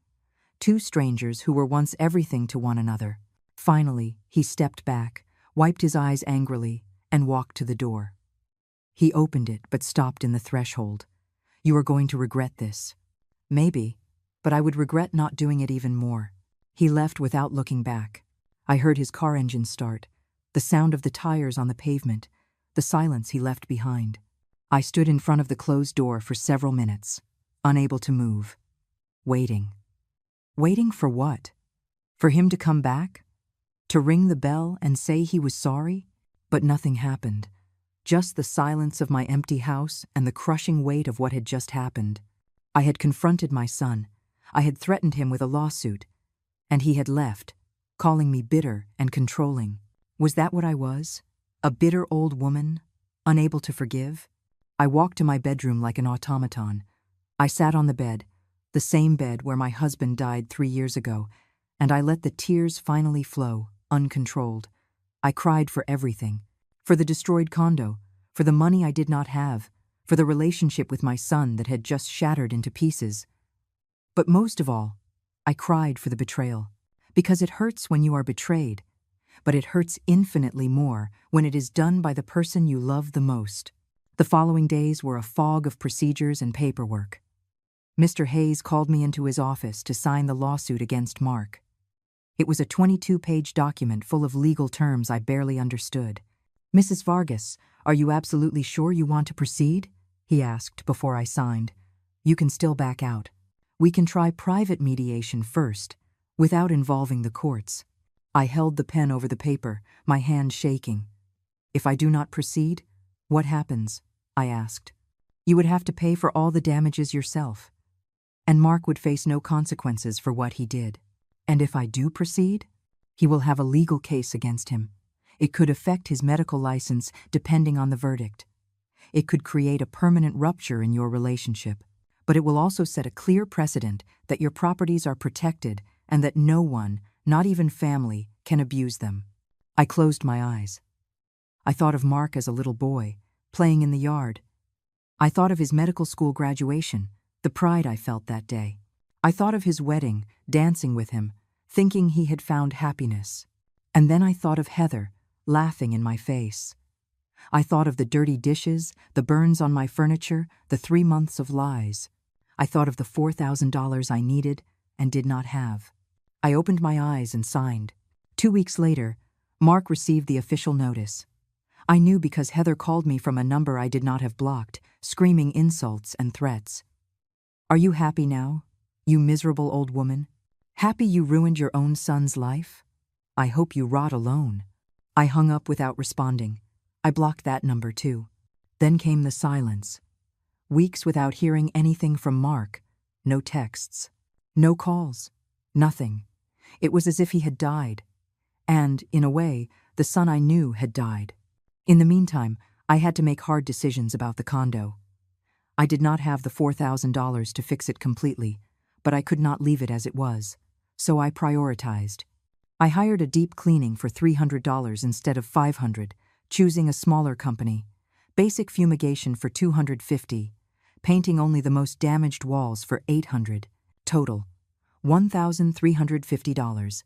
Two strangers who were once everything to one another. Finally, he stepped back, wiped his eyes angrily, and walked to the door. He opened it but stopped in the threshold. You are going to regret this. Maybe, but I would regret not doing it even more. He left without looking back. I heard his car engine start, the sound of the tires on the pavement, the silence he left behind. I stood in front of the closed door for several minutes, unable to move, waiting. Waiting for what? For him to come back? To ring the bell and say he was sorry? But nothing happened. Just the silence of my empty house and the crushing weight of what had just happened. I had confronted my son. I had threatened him with a lawsuit. And he had left, calling me bitter and controlling. Was that what I was? A bitter old woman, unable to forgive? I walked to my bedroom like an automaton. I sat on the bed, the same bed where my husband died 3 years ago, and I let the tears finally flow, uncontrolled. I cried for everything. For the destroyed condo, for the money I did not have, for the relationship with my son that had just shattered into pieces. But most of all, I cried for the betrayal, because it hurts when you are betrayed, but it hurts infinitely more when it is done by the person you love the most. The following days were a fog of procedures and paperwork. Mr. Hayes called me into his office to sign the lawsuit against Mark. It was a 22-page document full of legal terms I barely understood. "Mrs. Vargas, are you absolutely sure you want to proceed?" he asked before I signed. "You can still back out. We can try private mediation first, without involving the courts." I held the pen over the paper, my hand shaking. "If I do not proceed, what happens?" I asked. "You would have to pay for all the damages yourself. And Mark would face no consequences for what he did. And if I do proceed, he will have a legal case against him. It could affect his medical license depending on the verdict. It could create a permanent rupture in your relationship, but it will also set a clear precedent that your properties are protected and that no one, not even family, can abuse them." I closed my eyes. I thought of Mark as a little boy, playing in the yard. I thought of his medical school graduation, the pride I felt that day. I thought of his wedding, dancing with him, thinking he had found happiness. And then I thought of Heather, laughing in my face. I thought of the dirty dishes, the burns on my furniture, the 3 months of lies. I thought of the $4,000 I needed and did not have. I opened my eyes and signed. 2 weeks later, Mark received the official notice. I knew because Heather called me from a number I did not have blocked, screaming insults and threats. "Are you happy now, you miserable old woman? Happy you ruined your own son's life? I hope you rot alone." I hung up without responding. I blocked that number too. Then came the silence. Weeks without hearing anything from Mark. No texts. No calls. Nothing. It was as if he had died. And, in a way, the son I knew had died. In the meantime, I had to make hard decisions about the condo. I did not have the $4,000 to fix it completely, but I could not leave it as it was, so I prioritized. I hired a deep cleaning for $300 instead of $500, choosing a smaller company, basic fumigation for $250, painting only the most damaged walls for $800, total $1,350.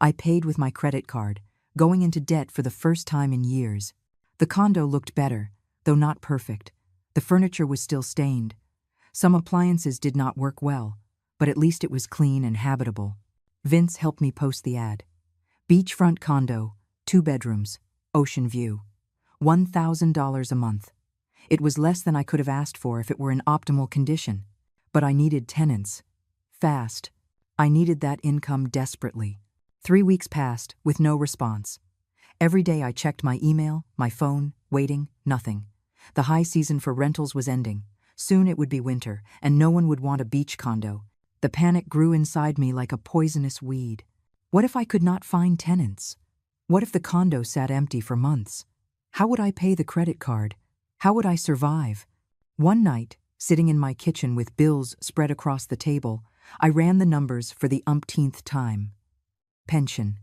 I paid with my credit card, going into debt for the first time in years. The condo looked better, though not perfect. The furniture was still stained. Some appliances did not work well, but at least it was clean and habitable. Vince helped me post the ad. Beachfront condo, 2 bedrooms, ocean view. $1,000 a month. It was less than I could have asked for if it were in optimal condition. But I needed tenants. Fast. I needed that income desperately. 3 weeks passed with no response. Every day I checked my email, my phone, waiting, nothing. The high season for rentals was ending. Soon it would be winter, and no one would want a beach condo. The panic grew inside me like a poisonous weed. What if I could not find tenants? What if the condo sat empty for months? How would I pay the credit card? How would I survive? One night, sitting in my kitchen with bills spread across the table, I ran the numbers for the umpteenth time. Pension,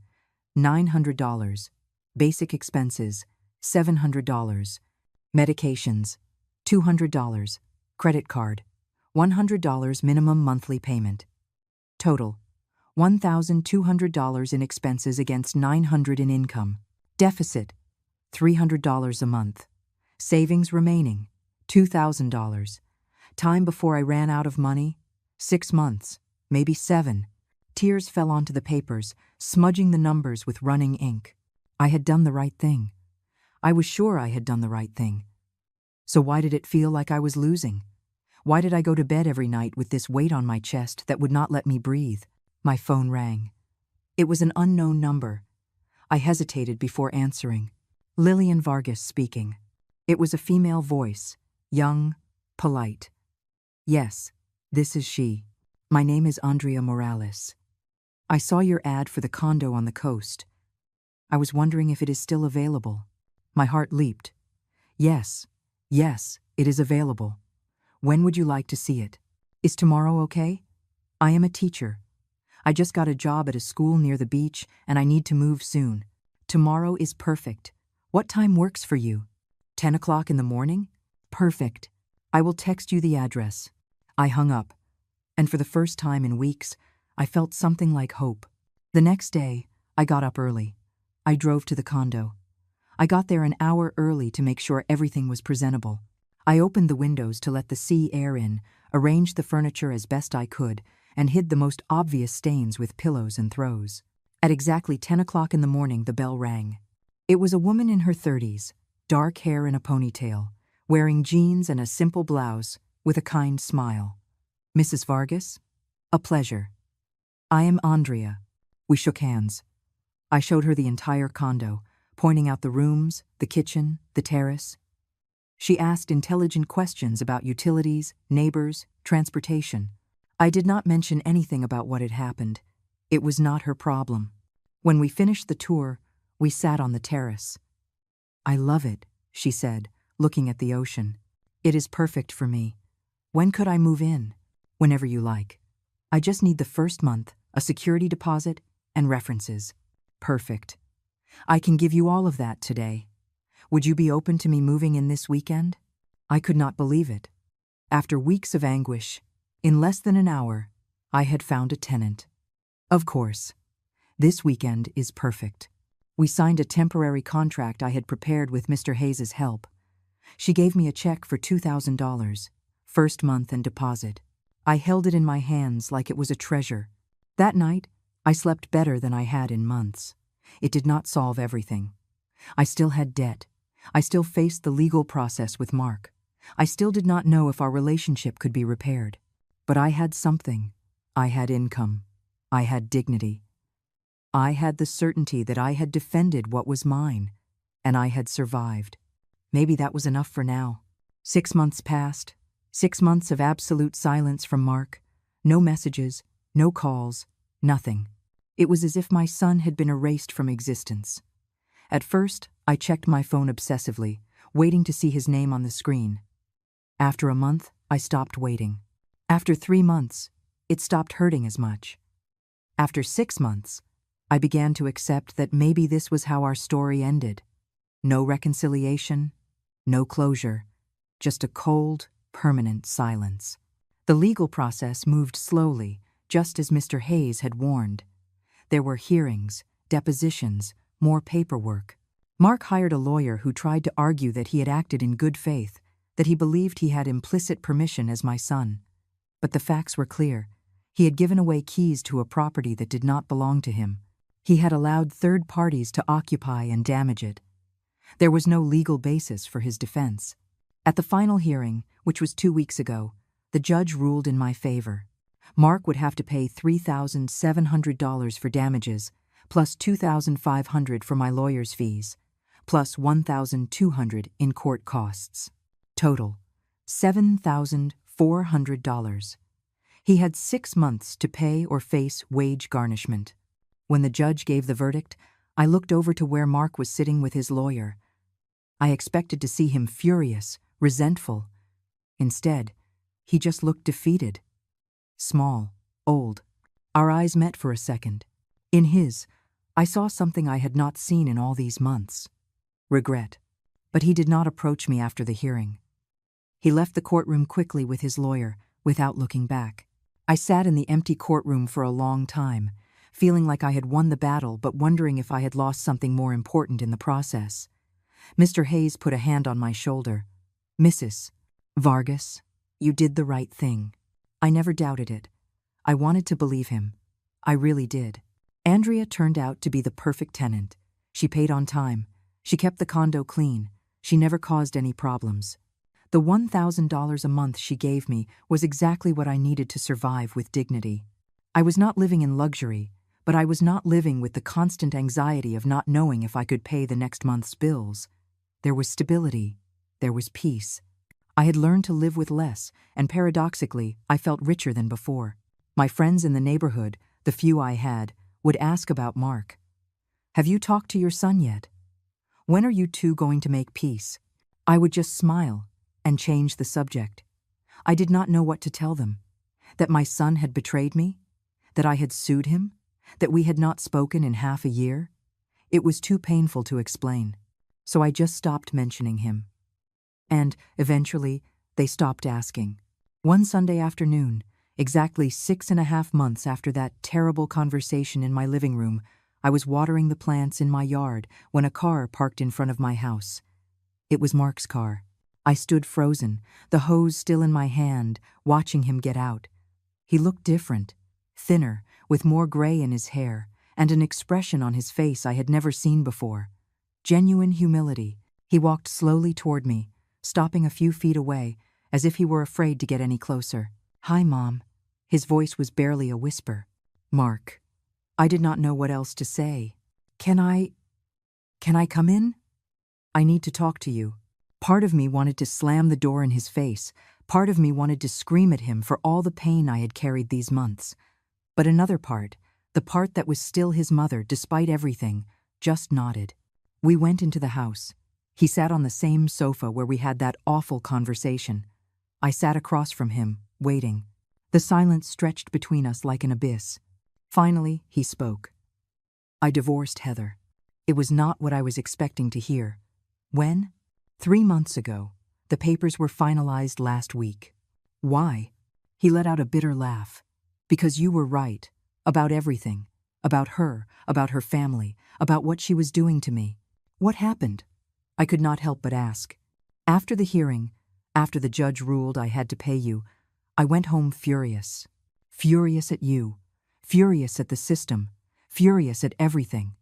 $900. Basic expenses, $700. Medications, $200. Credit card, $100 minimum monthly payment. Total, $1,200 in expenses against $900 in income. Deficit, $300 a month. Savings remaining, $2,000. Time before I ran out of money, 6 months, maybe 7. Tears fell onto the papers, smudging the numbers with running ink. I had done the right thing. I was sure I had done the right thing. So why did it feel like I was losing? Why did I go to bed every night with this weight on my chest that would not let me breathe? My phone rang. It was an unknown number. I hesitated before answering. Lillian Vargas speaking. It was a female voice, young, polite. "Yes, this is she. My name is Andrea Morales. I saw your ad for the condo on the coast. I was wondering if it is still available." My heart leaped. Yes, it is available. When would you like to see it? Is tomorrow okay? I am a teacher. I just got a job at a school near the beach and I need to move soon. Tomorrow is perfect. What time works for you? 10 o'clock in the morning? Perfect. I will text you the address. I hung up, and for the first time in weeks, I felt something like hope. The next day, I got up early. I drove to the condo. I got there an hour early to make sure everything was presentable. I opened the windows to let the sea air in, arranged the furniture as best I could, and hid the most obvious stains with pillows and throws. At exactly 10 o'clock in the morning, the bell rang. It was a woman in her 30s, dark hair in a ponytail, wearing jeans and a simple blouse, with a kind smile. "Mrs. Vargas? A pleasure. I am Andrea." We shook hands. I showed her the entire condo, pointing out the rooms, the kitchen, the terrace. She asked intelligent questions about utilities, neighbors, transportation. I did not mention anything about what had happened. It was not her problem. When we finished the tour, we sat on the terrace. "I love it," she said, looking at the ocean. "It is perfect for me. When could I move in?" "Whenever you like. I just need the first month, a security deposit, and references." "Perfect. I can give you all of that today. Would you be open to me moving in this weekend?" I could not believe it. After weeks of anguish, in less than an hour, I had found a tenant. Of course. This weekend is perfect. We signed a temporary contract I had prepared with Mr. Hayes's help. She gave me a check for $2,000, first month and deposit. I held it in my hands like it was a treasure. That night, I slept better than I had in months. It did not solve everything. I still had debt. I still faced the legal process with Mark. I still did not know if our relationship could be repaired. But I had something. I had income. I had dignity. I had the certainty that I had defended what was mine, and I had survived. Maybe that was enough for now. 6 months passed. 6 months of absolute silence from Mark. No messages, no calls, nothing. It was as if my son had been erased from existence. At first, I checked my phone obsessively, waiting to see his name on the screen. After a month, I stopped waiting. After 3 months, it stopped hurting as much. After 6 months, I began to accept that maybe this was how our story ended. No reconciliation, no closure, just a cold, permanent silence. The legal process moved slowly, just as Mr. Hayes had warned. There were hearings, depositions, more paperwork. Mark hired a lawyer who tried to argue that he had acted in good faith, that he believed he had implicit permission as my son. But the facts were clear. He had given away keys to a property that did not belong to him. He had allowed third parties to occupy and damage it. There was no legal basis for his defense. At the final hearing, which was 2 weeks ago, the judge ruled in my favor. Mark would have to pay $3,700 for damages, plus $2,500 for my lawyer's fees, plus $1,200 in court costs. Total, $7,400. He had 6 months to pay or face wage garnishment. When the judge gave the verdict, I looked over to where Mark was sitting with his lawyer. I expected to see him furious, resentful. Instead, he just looked defeated. Small, old. Our eyes met for a second. In his, I saw something I had not seen in all these months. Regret. But he did not approach me after the hearing. He left the courtroom quickly with his lawyer, without looking back. I sat in the empty courtroom for a long time, feeling like I had won the battle but wondering if I had lost something more important in the process. Mr. Hayes put a hand on my shoulder. "Mrs. Vargas, you did the right thing." I never doubted it. I wanted to believe him. I really did. Andrea turned out to be the perfect tenant. She paid on time. She kept the condo clean. She never caused any problems. The $1,000 a month she gave me was exactly what I needed to survive with dignity. I was not living in luxury, but I was not living with the constant anxiety of not knowing if I could pay the next month's bills. There was stability. There was peace. I had learned to live with less, and paradoxically, I felt richer than before. My friends in the neighborhood, the few I had, would ask about Mark. "Have you talked to your son yet? When are you two going to make peace?" I would just smile and change the subject. I did not know what to tell them. That my son had betrayed me? That I had sued him? That we had not spoken in half a year? It was too painful to explain. So I just stopped mentioning him. And, eventually, They stopped asking. One Sunday afternoon, exactly 6.5 months after that terrible conversation in my living room, I was watering the plants in my yard when a car parked in front of my house. It was Mark's car. I stood frozen, the hose still in my hand, watching him get out. He looked different, thinner, with more gray in his hair, and an expression on his face I had never seen before. Genuine humility. He walked slowly toward me, stopping a few feet away, as if he were afraid to get any closer. "Hi, Mom." His voice was barely a whisper. "Mark." I did not know what else to say. Can I come in? I need to talk to you." Part of me wanted to slam the door in his face. Part of me wanted to scream at him for all the pain I had carried these months. But another part, the part that was still his mother despite everything, just nodded. We went into the house. He sat on the same sofa where we had that awful conversation. I sat across from him, waiting. The silence stretched between us like an abyss. Finally, he spoke. "I divorced Heather." It was not what I was expecting to hear. "When?" 3 months ago. The papers were finalized last week." "Why?" He let out a bitter laugh. "Because you were right. About everything. About her family, about what she was doing to me." "What happened?" I could not help but ask. "After the hearing, after the judge ruled I had to pay you, I went home furious. Furious at you. Furious at the system. Furious at everything.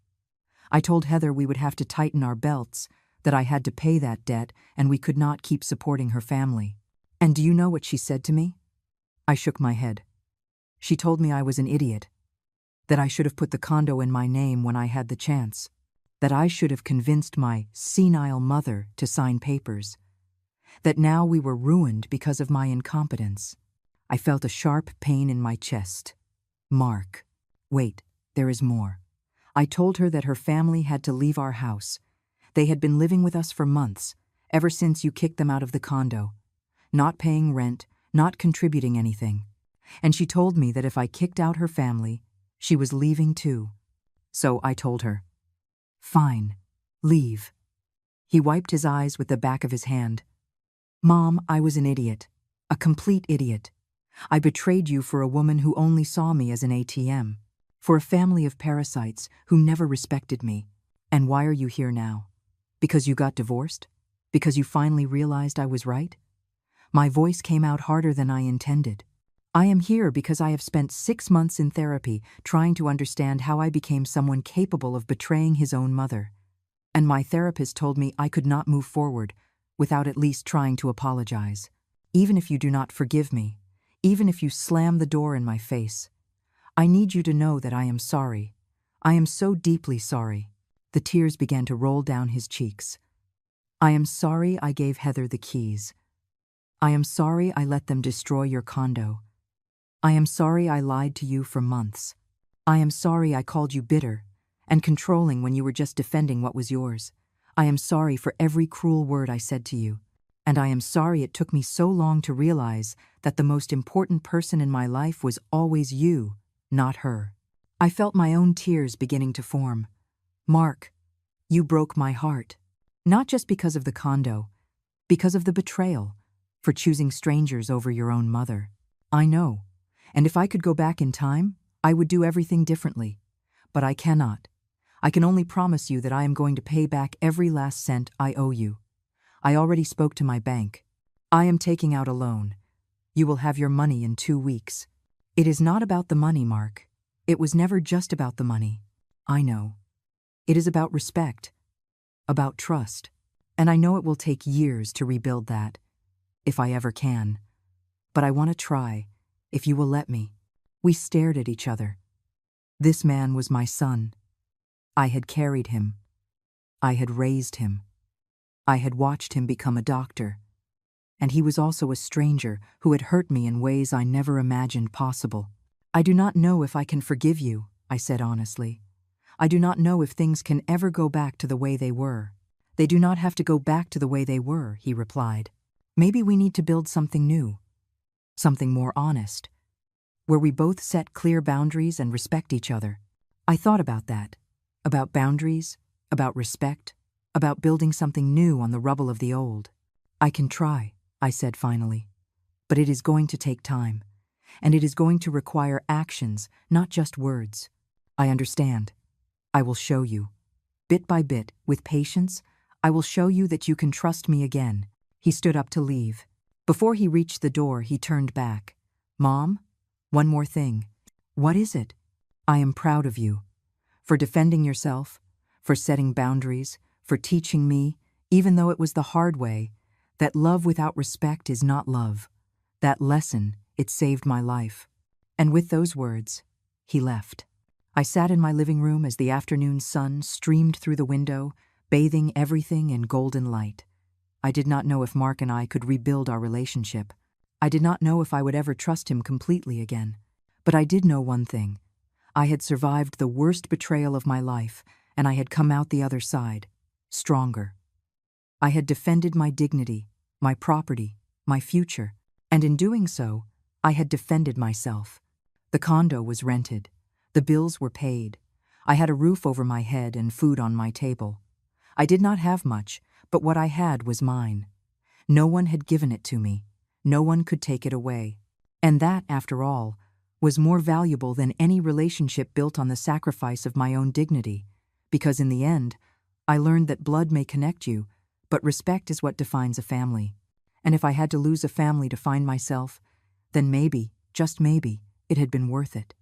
I told Heather we would have to tighten our belts, that I had to pay that debt and we could not keep supporting her family. And do you know what she said to me?" I shook my head. "She told me I was an idiot, that I should have put the condo in my name when I had the chance, that I should have convinced my senile mother to sign papers, that now we were ruined because of my incompetence." I felt a sharp pain in my chest. "Mark." "Wait, there is more. I told her that her family had to leave our house. They had been living with us for months, ever since you kicked them out of the condo, not paying rent, not contributing anything. And she told me that if I kicked out her family, she was leaving too. So I told her, 'Fine, leave.'" He wiped his eyes with the back of his hand. "Mom, I was an idiot, a complete idiot. I betrayed you for a woman who only saw me as an ATM, for a family of parasites who never respected me. And why are you here now? Because you got divorced? Because you finally realized I was right?" My voice came out harder than I intended. "I am here because I have spent 6 months in therapy trying to understand how I became someone capable of betraying his own mother. And my therapist told me I could not move forward without at least trying to apologize. Even if you do not forgive me, even if you slam the door in my face, I need you to know that I am sorry. I am so deeply sorry." The tears began to roll down his cheeks. "I am sorry I gave Heather the keys. I am sorry I let them destroy your condo. I am sorry I lied to you for months. I am sorry I called you bitter and controlling when you were just defending what was yours. I am sorry for every cruel word I said to you. And I am sorry it took me so long to realize that the most important person in my life was always you, not her." I felt my own tears beginning to form. "Mark, you broke my heart. Not just because of the condo, because of the betrayal, for choosing strangers over your own mother. I know, and if I could go back in time, I would do everything differently. But I cannot. I can only promise you that I am going to pay back every last cent I owe you. I already spoke to my bank. I am taking out a loan. You will have your money in 2 weeks. It is not about the money, Mark. It was never just about the money. I know. It is about respect, about trust, and I know it will take years to rebuild that, if I ever can. But I want to try, if you will let me." We stared at each other. This man was my son. I had carried him. I had raised him. I had watched him become a doctor. And he was also a stranger who had hurt me in ways I never imagined possible. "I do not know if I can forgive you," I said honestly. "I do not know if things can ever go back to the way they were." "They do not have to go back to the way they were," he replied. "Maybe we need to build something new, something more honest, where we both set clear boundaries and respect each other." I thought about that, about boundaries, about respect, about building something new on the rubble of the old. "I can try." I said finally. But it is going to take time. And it is going to require actions, not just words. I understand. I will show you. Bit by bit, with patience, I will show you that you can trust me again. He stood up to leave. Before he reached the door, he turned back. Mom, one more thing. What is it? I am proud of you. For defending yourself, for setting boundaries, for teaching me, even though it was the hard way, that love without respect is not love. That lesson, it saved my life. And with those words, he left. I sat in my living room as the afternoon sun streamed through the window, bathing everything in golden light. I did not know if Mark and I could rebuild our relationship. I did not know if I would ever trust him completely again. But I did know one thing. I had survived the worst betrayal of my life, and I had come out the other side, stronger. I had defended my dignity, my property, my future, and in doing so, I had defended myself. The condo was rented. The bills were paid. I had a roof over my head and food on my table. I did not have much, but what I had was mine. No one had given it to me. No one could take it away. And that, after all, was more valuable than any relationship built on the sacrifice of my own dignity, because in the end, I learned that blood may connect you, but respect is what defines a family. And if I had to lose a family to find myself, then maybe, just maybe, it had been worth it.